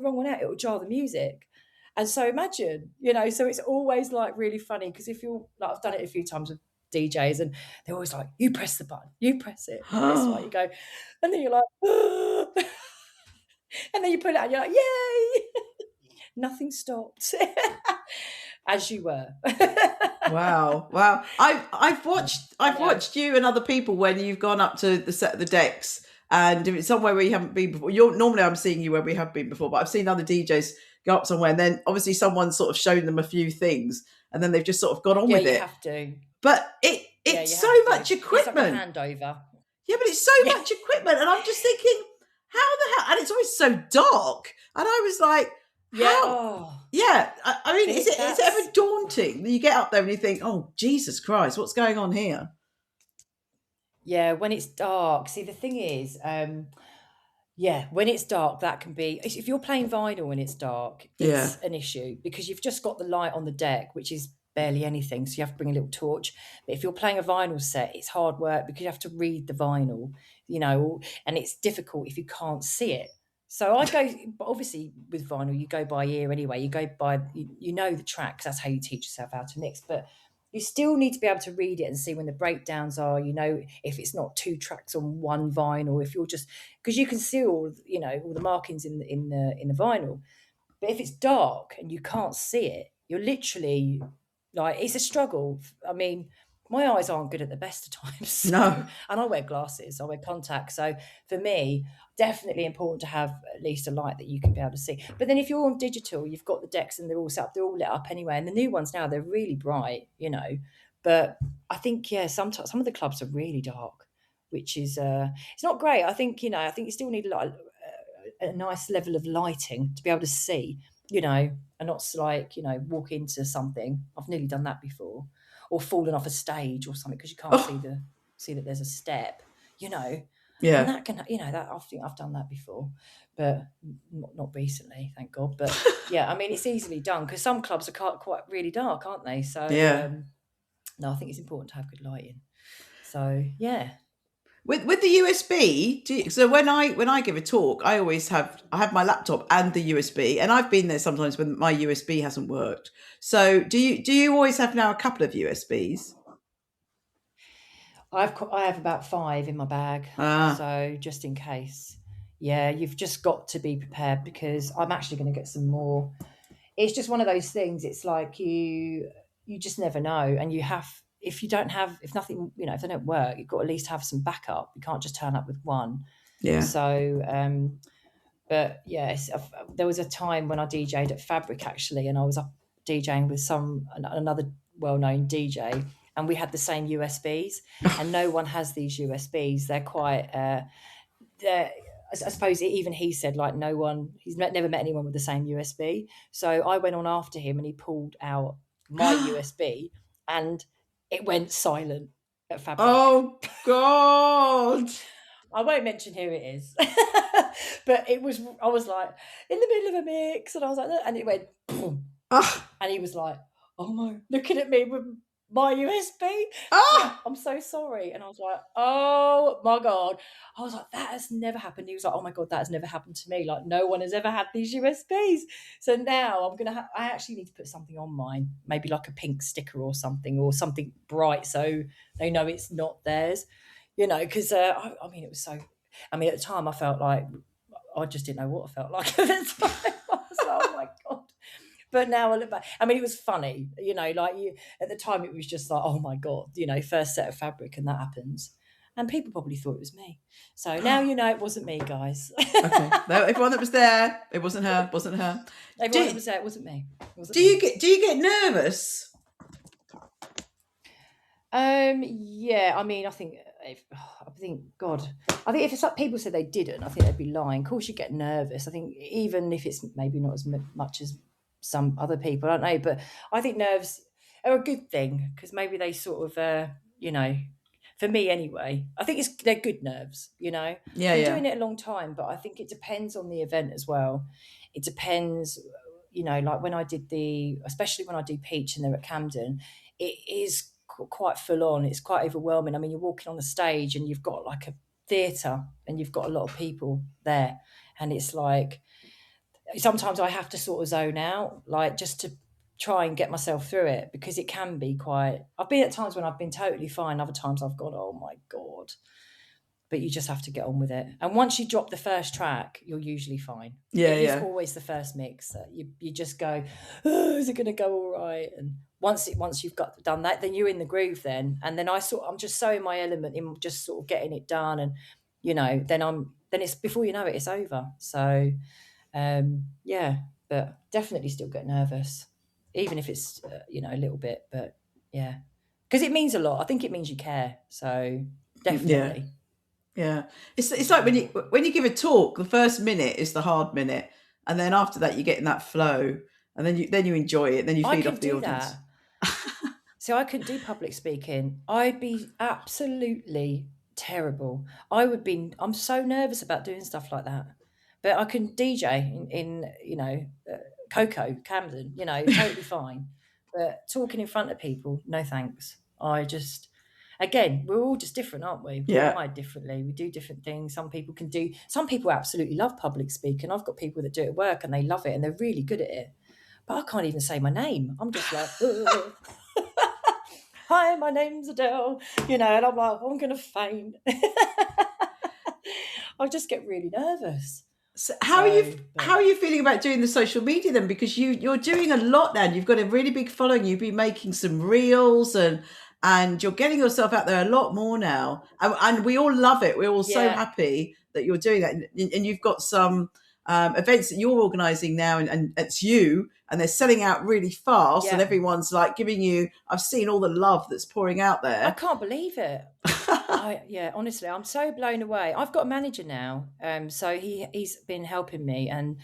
wrong one out, it will jar the music. And so imagine, so it's always like really funny, because if you're like, I've done it a few times with DJs, and they're always like, you press the button, you press it. And it's like you go, and then you're like, and then you pull it out, and you're like, yay! Nothing stopped. As you were. Wow. I've watched you and other people when you've gone up to the set of the decks, and if it's somewhere where you haven't been before. Normally I'm seeing you where we have been before, but I've seen other DJs go up somewhere, and then obviously someone's sort of shown them a few things, and then they've just sort of got on with it. Yeah, you have to. But it's so much equipment. It's like a handover. Yeah, but it's so much equipment, and I'm just thinking, how the hell? And it's always so dark, and I was like, how? Yeah, I mean, is it ever daunting that you get up there and you think, oh, Jesus Christ, what's going on here? Yeah, when it's dark. See, the thing is, when it's dark, that can be, if you're playing vinyl and it's dark, it's an issue, because you've just got the light on the deck, which is barely anything, so you have to bring a little torch. But if you're playing a vinyl set, it's hard work, because you have to read the vinyl, and it's difficult if you can't see it. So I go, but obviously with vinyl, you go by ear anyway. You go by, you know the tracks. That's how you teach yourself how to mix. But you still need to be able to read it and see when the breakdowns are. If it's not 2 tracks on one vinyl, if you're just, because you can see all the markings in the vinyl. But if it's dark and you can't see it, you're literally like, it's a struggle. I mean, my eyes aren't good at the best of times. No. And I wear glasses, I wear contacts. So for me, definitely important to have at least a light that you can be able to see. But then if you're on digital, you've got the decks and they're all set up, they're all lit up anyway. And the new ones now, they're really bright, But I think, sometimes some of the clubs are really dark, which is, it's not great. I think you still need a nice level of lighting to be able to see, and not like, walk into something. I've nearly done that before. Or fallen off a stage or something, because you can't see that there's a step, Yeah. And that can, that I think I've done that before, but not recently, thank God. But yeah, I mean, it's easily done, because some clubs are quite really dark, aren't they? So no, I think it's important to have good lighting. So yeah. With the USB, so when I give a talk, I have my laptop and the USB, and I've been there sometimes when my USB hasn't worked. So do you always have now a couple of USBs? I have about 5 in my bag, so just in case. Yeah, you've just got to be prepared, because I'm actually going to get some more. It's just one of those things. It's like you just never know, and if nothing, if they don't work, you've got to at least have some backup. You can't just turn up with one. Yeah. So, but yes, there was a time when I DJ'd at Fabric, actually, and I was up DJing with another well-known DJ, and we had the same USBs, and no one has these USBs. They're quite, I suppose even he said, like, he's never met anyone with the same USB. So I went on after him, and he pulled out my USB, and it went silent at Fabric. Oh God. I won't mention who it is. But I was like in the middle of a mix, and I was like, and it went boom. And he was like, oh my, looking at me with my USB. I'm so sorry. And I was like, oh my God. I was like, that has never happened. He was like, oh my God, that has never happened to me. Like, no one has ever had these USBs. So now I actually need to put something on mine, maybe like a pink sticker or something bright, so they know it's not theirs, because I mean, it was so, at the time I felt like, I just didn't know what I felt like at the time. I was like, oh my God. But now I look back, it was funny, at the time it was just like, oh my God, first set of Fabric and that happens. And people probably thought it was me. So now you know it wasn't me, guys. Okay. No, everyone that was there, it wasn't her. Everyone that was there, it wasn't me. Do you get nervous? Yeah, I mean, I think God, I think if it's like people said they didn't, I think they'd be lying. Of course, you get nervous. I think even if it's maybe not as much as some other people, I don't know, but I think nerves are a good thing because maybe they sort of, for me anyway, I think they're good nerves. Yeah, I'm doing it a long time, but I think it depends on the event as well. It depends, like when I did especially when I do Peach and they're at Camden, it is quite full on. It's quite overwhelming. I mean, you're walking on the stage and you've got like a theatre and you've got a lot of people there, and it's like sometimes I have to sort of zone out, like just to try and get myself through it, because it can be quite. I've been at times when I've been totally fine, other times I've gone, oh my God. But you just have to get on with it. And once you drop the first track, you're usually fine. It's always the first mix that you just go, oh, is it going to go all right? And once you've done that, then you're in the groove then. And then I'm just so in my element in just sort of getting it done. And, then it's before you know it, it's over. So, but definitely still get nervous, even if it's, a little bit, but yeah. Because it means a lot. I think it means you care. So definitely. Yeah, it's like when you give a talk, the first minute is the hard minute, and then after that you get in that flow, and then you enjoy it, and then you feed off the audience. So I couldn't do public speaking. I'd be absolutely terrible. I'm so nervous about doing stuff like that, but I can DJ in KOKO, Camden, totally fine. But talking in front of people, no thanks. Again, we're all just different, aren't we? We're wired differently. We do different things. Some people absolutely love public speaking. I've got people that do it at work and they love it and they're really good at it. But I can't even say my name. I'm just like, hi, my name's Edele, and I'm like, I'm going to faint. I just get really nervous. So how are you feeling about doing the social media then? Because you're doing a lot now. You've got a really big following. You've been making some reels and you're getting yourself out there a lot more now. And we all love it. We're all so happy that you're doing that. And you've got some events that you're organising now, and it's you, and they're selling out really fast, and everyone's like giving you. I've seen all the love that's pouring out there. I can't believe it. Honestly, I'm so blown away. I've got a manager now, so he's been helping me, and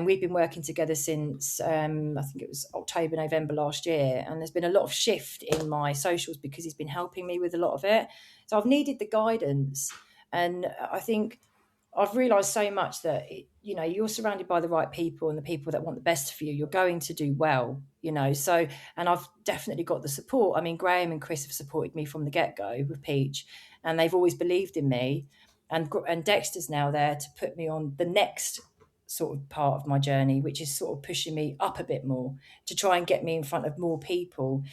we've been working together since I think it was October, November last year, and there's been a lot of shift in my socials because he's been helping me with a lot of it. So I've needed the guidance, and I think I've realised so much that you're surrounded by the right people and the people that want the best for you. You're going to do well, So, and I've definitely got the support. I mean, Graham and Chris have supported me from the get-go with Peach, and they've always believed in me. And Dexter's now there to put me on the next sort of part of my journey, which is sort of pushing me up a bit more to try and get me in front of more people.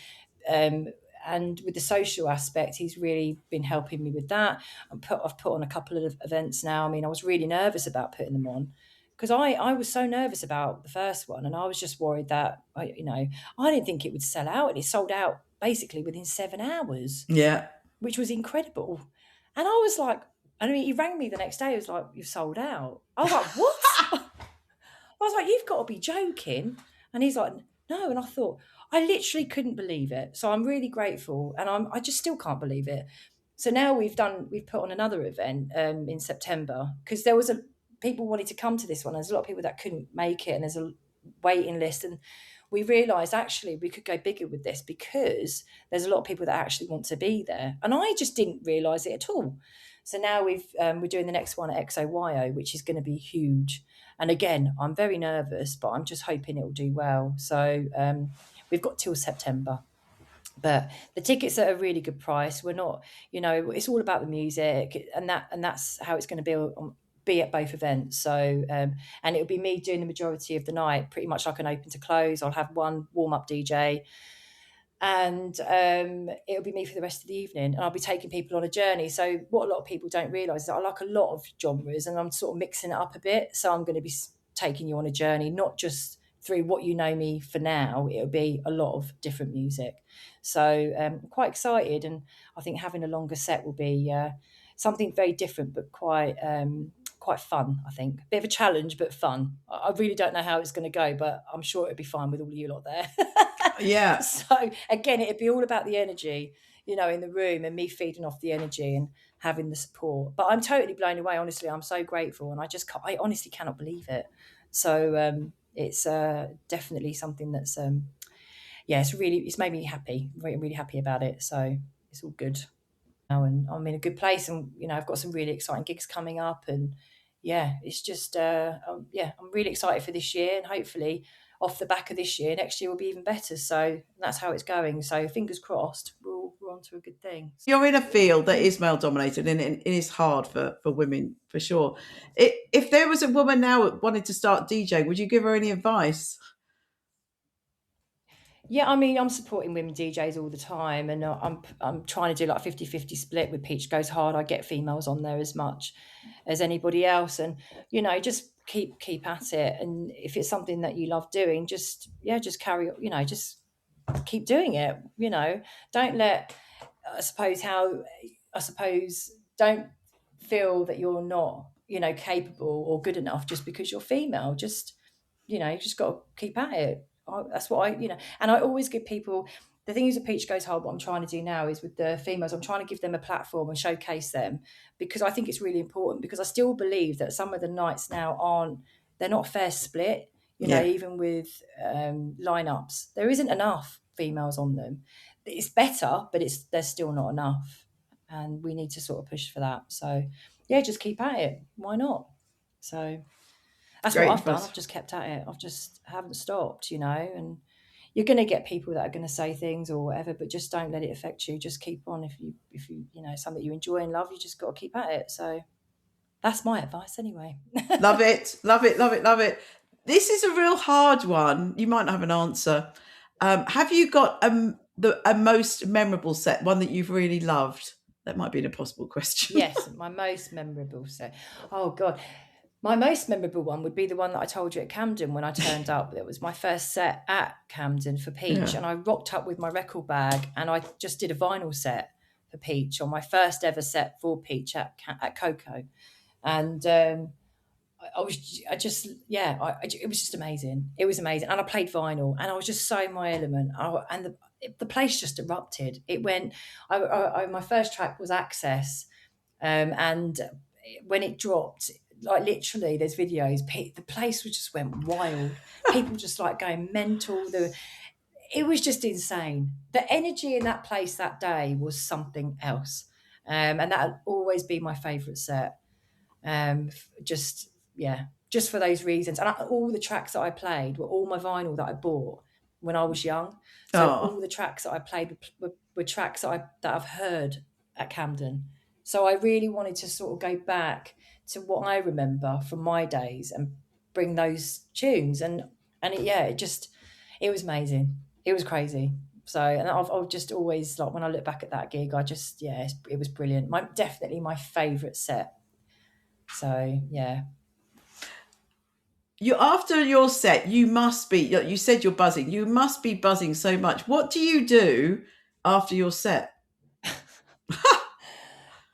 And with the social aspect, he's really been helping me with that. I've put on a couple of events now. I mean, I was really nervous about putting them on because I was so nervous about the first one, and I was just worried that, I didn't think it would sell out, and it sold out basically within 7 hours. Yeah. Which was incredible. And I was like, he rang me the next day. He was like, you've sold out. I was like, what? I was like, you've got to be joking. And he's like, no. And I thought, I literally couldn't believe it. So I'm really grateful. And I just still can't believe it. So now we've put on another event in September, because there was people wanted to come to this one. There's a lot of people that couldn't make it, and there's a waiting list. And we realised actually we could go bigger with this because there's a lot of people that actually want to be there. And I just didn't realise it at all. So now we're doing the next one at XOYO, which is going to be huge. And again, I'm very nervous, but I'm just hoping it will do well. So we've got till September. But the tickets are a really good price. We're not, it's all about the music, and that's how it's going to be at both events. So and it'll be me doing the majority of the night, pretty much like an open to close. I'll have one warm-up DJ, and it'll be me for the rest of the evening, and I'll be taking people on a journey. So what a lot of people don't realise is that I like a lot of genres, and I'm sort of mixing it up a bit. So I'm going to be taking you on a journey, not just through what you know me for now, it'll be a lot of different music. So quite excited, and I think having a longer set will be something very different, but quite fun. I think a bit of a challenge, but fun. I really don't know how it's going to go, but I'm sure it'll be fine with all of you lot there. Yeah. So again, it'd be all about the energy, in the room, and me feeding off the energy and having the support. But I'm totally blown away. Honestly, I'm so grateful, and I honestly cannot believe it. So it's definitely something that's it's made me happy. Really, really happy about it. So it's all good now, and I'm in a good place, and I've got some really exciting gigs coming up, and it's just I'm really excited for this year, and hopefully off the back of this year, next year will be even better. So that's how it's going. So fingers crossed, we're on to a good thing. You're in a field that is male dominated, and it is hard for women, for sure. If there was a woman now that wanted to start DJing, would you give her any advice? Yeah, I mean, I'm supporting women DJs all the time, and I'm trying to do like 50-50 split with Peach Goes Hard. I get females on there as much as anybody else, and just keep at it. And if it's something that you love doing, just carry on. Just keep doing it. Don't let I suppose don't feel that you're not capable or good enough just because you're female. Just you just got to keep at it. That's what and I always give people, the thing is, a Peach Goes Hard, what I'm trying to do now is with the females, I'm trying to give them a platform and showcase them, because I think it's really important, because I still believe that some of the nights now they're not fair split, even with lineups, there isn't enough females on them. It's better, but there's still not enough, and we need to sort of push for that. So just keep at it. Why not? So that's Great what I've done. advice. I've just kept at it. Haven't stopped, and you're going to get people that are going to say things or whatever, but just don't let it affect you. Just keep on. If you something you enjoy and love, you just got to keep at it. So that's my advice anyway. Love it, love it, love it, love it. This is a real hard one. You might not have an answer. Have you got a most memorable set, one that you've really loved? That might be an impossible question. Yes, my most memorable set. Oh God. My most memorable one would be the one that I told you at Camden when I turned up. It was my first set at Camden for Peach, and I rocked up with my record bag, and I just did a vinyl set for Peach on my first ever set for Peach at KOKO, and it was just amazing. It was amazing, and I played vinyl, and I was just so in my element. And the place just erupted. It went. My first track was Access, and when it dropped, like literally there's videos, the place just went wild. People just like going mental. It was just insane. The energy in that place that day was something else, and that'll always be my favorite set. Just for those reasons. And all the tracks that I played were all my vinyl that I bought when I was young. So all the tracks that I played were tracks that I've heard at Camden. So I really wanted to sort of go back to what I remember from my days and bring those tunes. And it was amazing. It was crazy. So, and I've just always, like, when I look back at that gig, it was brilliant. Definitely my favourite set. So, yeah. After your set, you must be, you said you're buzzing. You must be buzzing so much. What do you do after your set?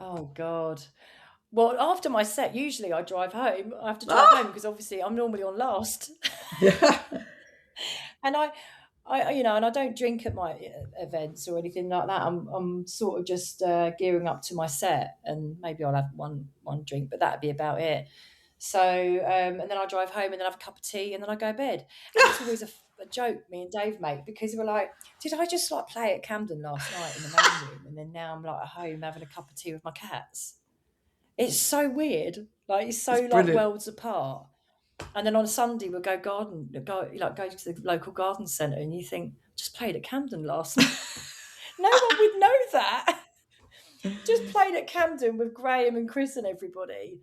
Oh, God. Well, after my set, usually I drive home. I have to drive home because obviously I'm normally on last. Yeah. And I don't drink at my events or anything like that. I'm sort of just gearing up to my set, and maybe I'll have one drink, but that'd be about it. So, and then I drive home, and then I have a cup of tea, and then I go to bed. And it's always a joke me and Dave make, because we're like, did I just like play at Camden last night in the main room, and then now I'm like at home having a cup of tea with my cats? It's so weird. Like, it's like worlds apart. And then on a Sunday we'll go to the local garden centre, and you think, just played at Camden last night. No one would know that. Just played at Camden with Graham and Chris and everybody,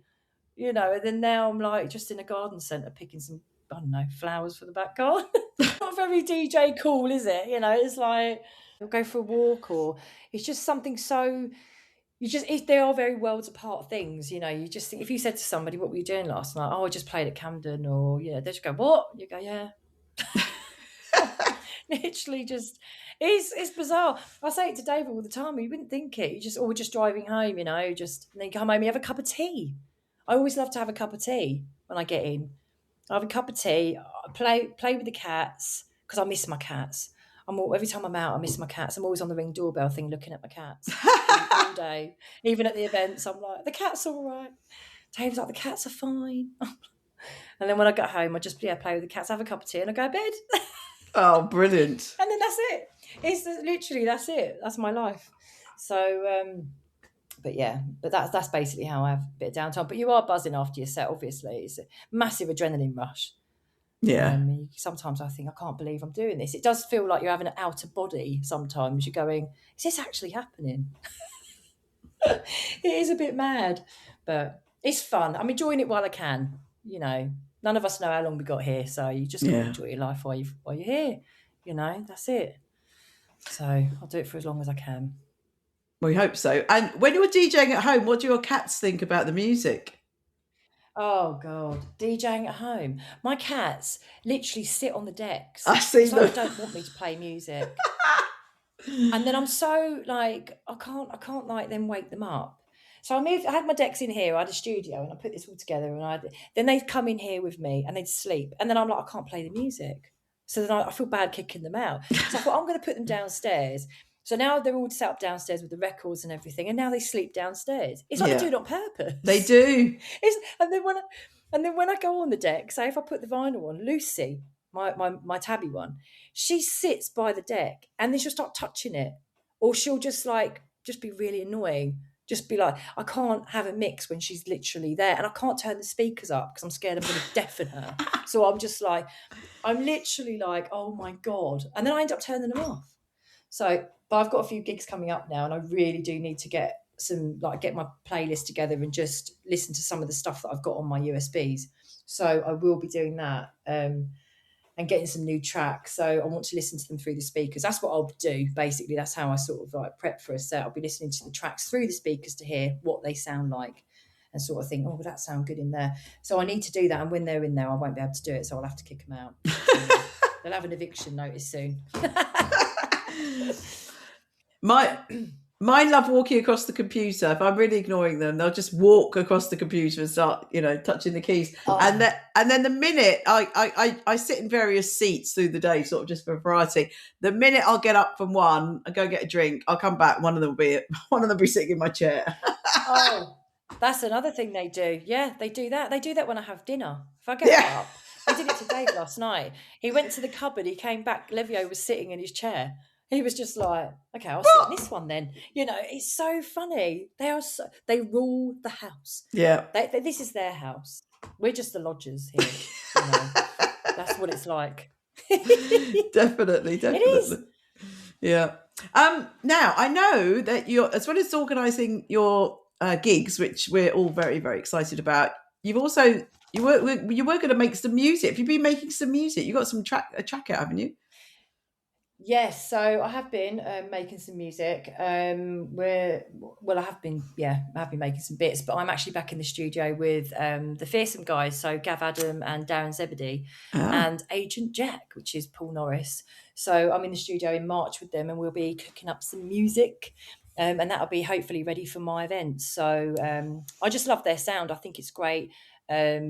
and then now I'm like just in a garden centre picking some, I don't know, flowers for the back garden. Not very DJ cool, is it? It's like we'll go for a walk, or it's just something so. They are very worlds apart things, you just think, if you said to somebody, what were you doing last night? Oh, I just played at Camden, or, they just go, what? You go, yeah. Literally just, it's bizarre. I say it to David all the time. You wouldn't think it. You just, or we're just driving home, just, and then you come home, you have a cup of tea. I always love to have a cup of tea when I get in. I have a cup of tea, I play with the cats, because I miss my cats. Every time I'm out, I miss my cats. I'm always on the Ring doorbell thing looking at my cats all day. Even at the events, I'm like, the cat's all right. Dave's like, the cats are fine. And then when I get home, I just play with the cats, have a cup of tea, and I go to bed. Oh, brilliant. And then that's it. It's literally, that's it. That's my life. So, but that's basically how I have a bit of downtime. But you are buzzing after your set, obviously. It's a massive adrenaline rush. Yeah. Sometimes I think, I can't believe I'm doing this. It does feel like you're having an outer body sometimes. You're going, is this actually happening? It is a bit mad, but it's fun. I'm enjoying it while I can. None of us know how long we got here, so you just got to enjoy your life while you're here. That's it. So I'll do it for as long as I can. We hope so. And when you're DJing at home, what do your cats think about the music? Oh God, DJing at home. My cats literally sit on the decks. I see them. They don't want me to play music. And then I'm so like, I can't like then wake them up. So I had my decks in here, I had a studio, and I put this all together, and then they'd come in here with me and they'd sleep. And then I'm like, I can't play the music. So then I feel bad kicking them out. So I thought, I'm going to put them downstairs. So now they're all set up downstairs with the records and everything, and now they sleep downstairs. It's like they do it on purpose. They do. And then when I go on the deck, say if I put the vinyl on, Lucy, my tabby one, she sits by the deck and then she'll start touching it, or she'll just be really annoying. Just be like, I can't have a mix when she's literally there, and I can't turn the speakers up because I'm scared I'm going to deafen her. So I'm literally like, oh my God. And then I end up turning them off. So, but I've got a few gigs coming up now, and I really do need to get my playlist together and just listen to some of the stuff that I've got on my USBs. So I will be doing that. And getting some new tracks. So I want to listen to them through the speakers. That's what I'll do. Basically, that's how I sort of prep for a set. I'll be listening to the tracks through the speakers to hear what they sound like and sort of think, oh, would that sound good in there? So I need to do that. And when they're in there, I won't be able to do it. So I'll have to kick them out. So they'll have an eviction notice soon. Mine love walking across the computer. If I'm really ignoring them, they'll just walk across the computer and start, touching the keys. Oh. And then the minute I sit in various seats through the day, sort of just for variety. The minute I'll get up from one and go get a drink, I'll come back. One of them will be sitting in my chair. Oh, that's another thing they do. Yeah, they do that. They do that when I have dinner. If I get up, I did it to Dave last night. He went to the cupboard. He came back. Levio was sitting in his chair. He was just like, okay, I'll sit in this one then. It's so funny. They rule the house. Yeah. This is their house. We're just the lodgers here. That's what it's like. Definitely. It is. Yeah. Now, I know that you're, as well as organising your gigs, which we're all very, very excited about, you were going to make some music. Have you been making some music? You got a track out, haven't you? Yes, so I have been making some music. I have been making some bits, but I'm actually back in the studio with the Fearsome guys, so Gav Adam and Darren Zebedee, and Agent Jack, which is Paul Norris. So I'm in the studio in March with them, and we'll be cooking up some music, and that'll be hopefully ready for my event. So I just love their sound. I think it's great. They're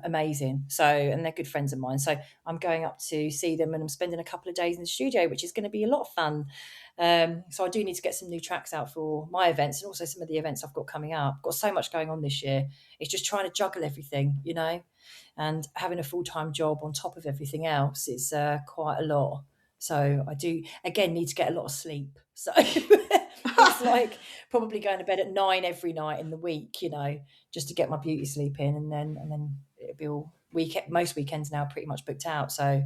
amazing. So, and they're good friends of mine. So I'm going up to see them, and I'm spending a couple of days in the studio, which is going to be a lot of fun. So I do need to get some new tracks out for my events and also some of the events I've got coming up. I've got so much going on this year. It's just trying to juggle everything, and having a full-time job on top of everything else is quite a lot. So I do, again, need to get a lot of sleep. So it's like probably going to bed at 9 every night in the week, just to get my beauty sleep in, and then it'll be all weekend. Most weekends now pretty much booked out. So,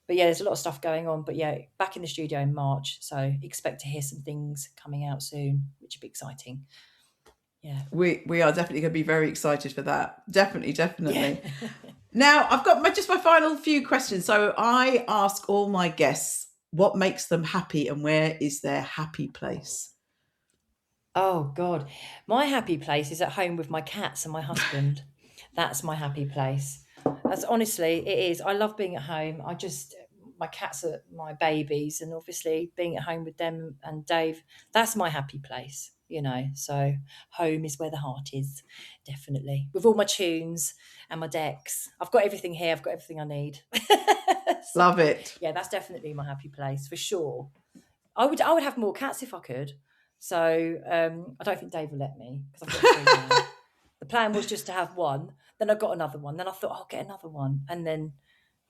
but yeah, there's a lot of stuff going on. But yeah, back in the studio in March, so expect to hear some things coming out soon, which would be exciting. Yeah, we are definitely going to be very excited for that. Definitely. Yeah. Now, I've got my final few questions. So I ask all my guests what makes them happy and where is their happy place. Oh God, my happy place is at home with my cats and my husband. That's my happy place. That's honestly, it is. I love being at home. my cats are my babies, and obviously being at home with them and Dave, that's my happy place, you know. So home is where the heart is, definitely. With all my tunes and my decks, I've got everything here. I've got everything I need. So, Love it. yeah, that's definitely my happy place for sure. I would have more cats if I could. So I don't think Dave will let me because I've got 3 now. The plan was just to have one. Then I got another one. Then I thought I'll get another one, and then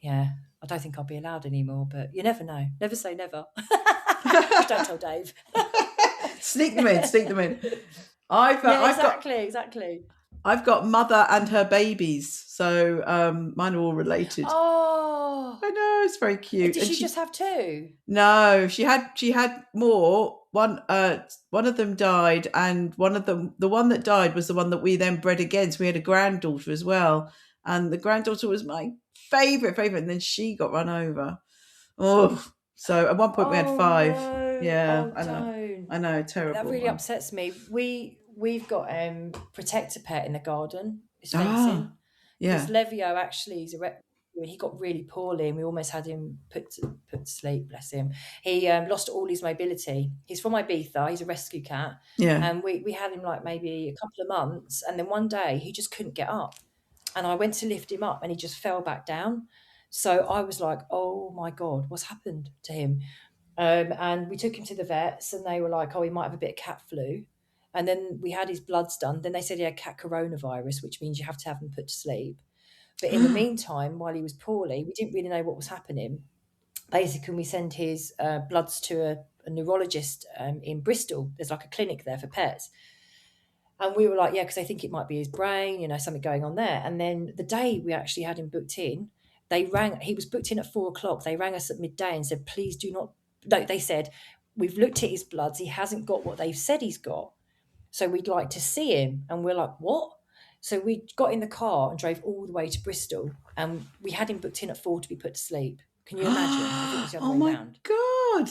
yeah, I don't think I'll be allowed anymore. But you never know. Never say never. Don't tell Dave. Sneak them in. Exactly. I've got mother and her babies, so mine are all related. Oh, I know, it's very cute. did she just have 2? No, she had more. One of them died, and the one that died was the one that we then bred again. So we had a granddaughter as well, and the granddaughter was my favorite, and then she got run over. Oh, so at one point we had 5. No. Yeah, Oh, I know, terrible. That really upsets me. We've got protector pet in the garden. It's fencing. Yeah. Because Levio actually is he got really poorly, and we almost had him put to sleep. Bless him. He lost all his mobility. He's from Ibiza. He's a rescue cat. Yeah. And we had him like maybe a couple of months, and then one day he just couldn't get up, and I went to lift him up, and he just fell back down. So I was like, oh my God, what's happened to him? And we took him to the vets, and they were like, oh, he might have a bit of cat flu. And then we had his bloods done. Then they said he had cat coronavirus, which means you have to have him put to sleep. But in the meantime, while he was poorly, we didn't really know what was happening. Basically, we sent his bloods to a neurologist in Bristol. There's like a clinic there for pets. And we were like, yeah, because they think it might be his brain, you know, something going on there. And then the day we actually had him booked in, he was booked in at 4:00. They rang us at midday and said, please do not, no, they said, we've looked at his bloods. He hasn't got what they've said he's got. So we'd like to see him. And we're like, what? So we got in the car and drove all the way to Bristol, and we had him booked in at 4 to be put to sleep. Can you imagine if it was the other way around? God.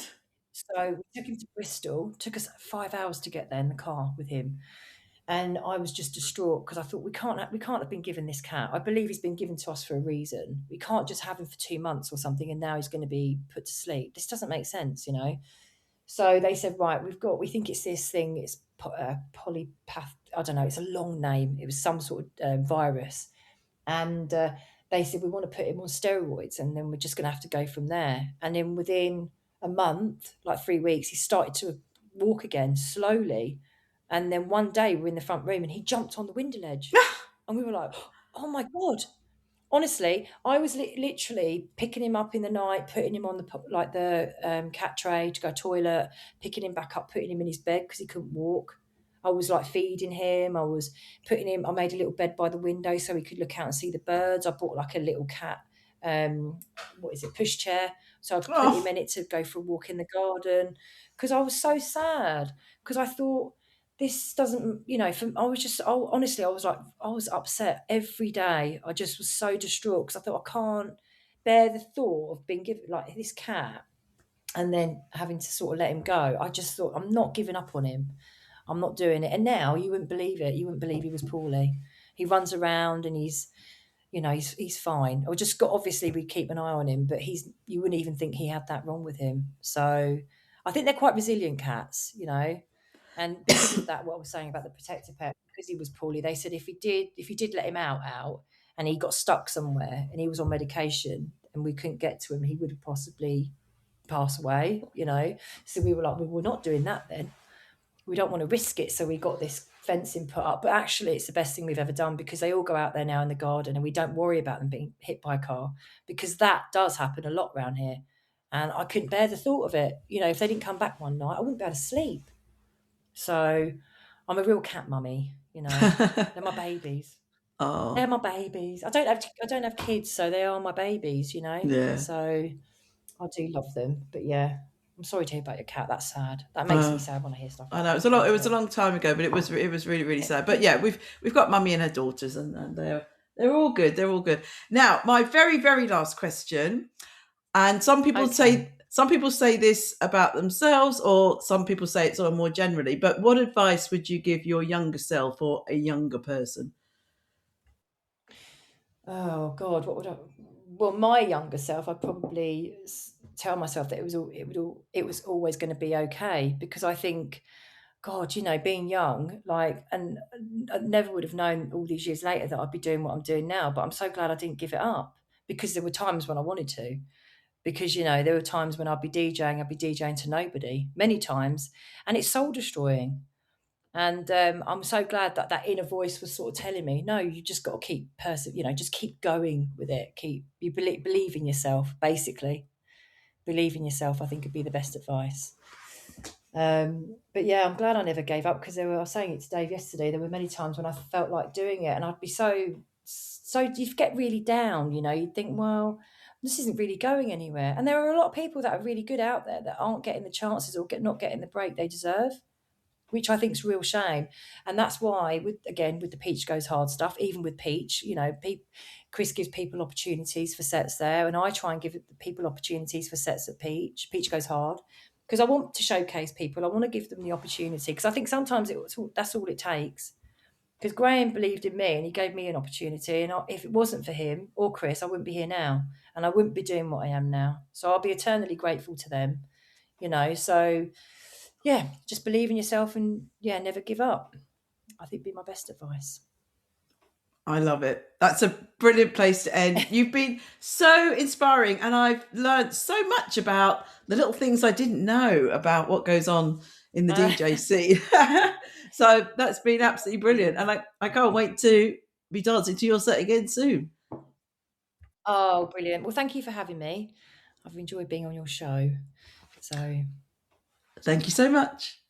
So we took him to Bristol. It took us 5 hours to get there in the car with him. And I was just distraught because I thought we can't have been given this cat. I believe he's been given to us for a reason. We can't just have him for 2 months or something and now he's going to be put to sleep. This doesn't make sense, you know. So they said, right, we think it's this thing. It's polypath. I don't know. It's a long name. It was some sort of virus. And they said, we want to put him on steroids and then we're just going to have to go from there. And then within a month, like 3 weeks, he started to walk again slowly. And then one day we're in the front room and he jumped on the window ledge. And we were like, oh my God. Honestly, I was literally picking him up in the night, putting him on the cat tray to go toilet, picking him back up, putting him in his bed because he couldn't walk. I was like feeding him. I was putting him, I made a little bed by the window so he could look out and see the birds. I bought like a little cat, pushchair. So I'd put him in it to go for a walk in the garden because I was so sad because I thought, this doesn't, you know, honestly, I was upset every day. I just was so distraught because I thought I can't bear the thought of being given like this cat and then having to sort of let him go. I just thought, I'm not giving up on him. I'm not doing it. And now you wouldn't believe it. You wouldn't believe he was poorly. He runs around and he's fine. Obviously we keep an eye on him, but you wouldn't even think he had that wrong with him. So I think they're quite resilient cats, you know. And because of that, what I was saying about the protector pet, because he was poorly, they said if you did let him out and he got stuck somewhere and he was on medication and we couldn't get to him, he would have possibly passed away, you know. So we were like, well, we're not doing that then. We don't want to risk it. So we got this fencing put up. But actually, it's the best thing we've ever done because they all go out there now in the garden and we don't worry about them being hit by a car because that does happen a lot around here. And I couldn't bear the thought of it. You know, if they didn't come back one night, I wouldn't be able to sleep. So I'm a real cat mummy, you know. They're my babies. Oh, they're my babies. I don't have kids, so they are my babies, you know. Yeah. So I do love them, but yeah, I'm sorry to hear about your cat. That's sad. That makes me sad when I hear stuff. I know it was a long time ago, but it was really, really sad. But yeah, we've got mummy and her daughters, and they're all good. They're all good. Now, my very, very last question, and some people say this about themselves, or some people say it's more generally. But what advice would you give your younger self or a younger person? Oh God, what would I? Well, my younger self, I'd probably tell myself that it was always going to be okay, because I think, God, being young, like, and I never would have known all these years later that I'd be doing what I'm doing now. But I'm so glad I didn't give it up, because there were times when I wanted to. Because there were times when I'd be DJing to nobody, many times, and it's soul destroying. And I'm so glad that that inner voice was sort of telling me, no, you just got to keep just keep going with it. Believe in yourself, basically. Believe in yourself, I think, would be the best advice. But yeah, I'm glad I never gave up, because I was saying it to Dave yesterday. There were many times when I felt like doing it, and I'd be so you get really down. You'd think, well, this isn't really going anywhere. And there are a lot of people that are really good out there that aren't getting the chances, or not getting the break they deserve, which I think is a real shame. And that's why, with the Peach Goes Hard stuff, even with Peach, Chris gives people opportunities for sets there, and I try and give people opportunities for sets at Peach Goes Hard, because I want to showcase people. I want to give them the opportunity, because I think sometimes that's all it takes. Because Graham believed in me and he gave me an opportunity, and if it wasn't for him or Chris, I wouldn't be here now, and I wouldn't be doing what I am now. So I'll be eternally grateful to them. So yeah, just believe in yourself, and yeah, never give up. I think be my best advice. I love it. That's a brilliant place to end. You've been so inspiring, and I've learned so much about the little things I didn't know about what goes on in the DJ scene. So that's been absolutely brilliant. And I can't wait to be dancing to your set again soon. Oh, brilliant. Well, thank you for having me. I've enjoyed being on your show. So Thank you so much.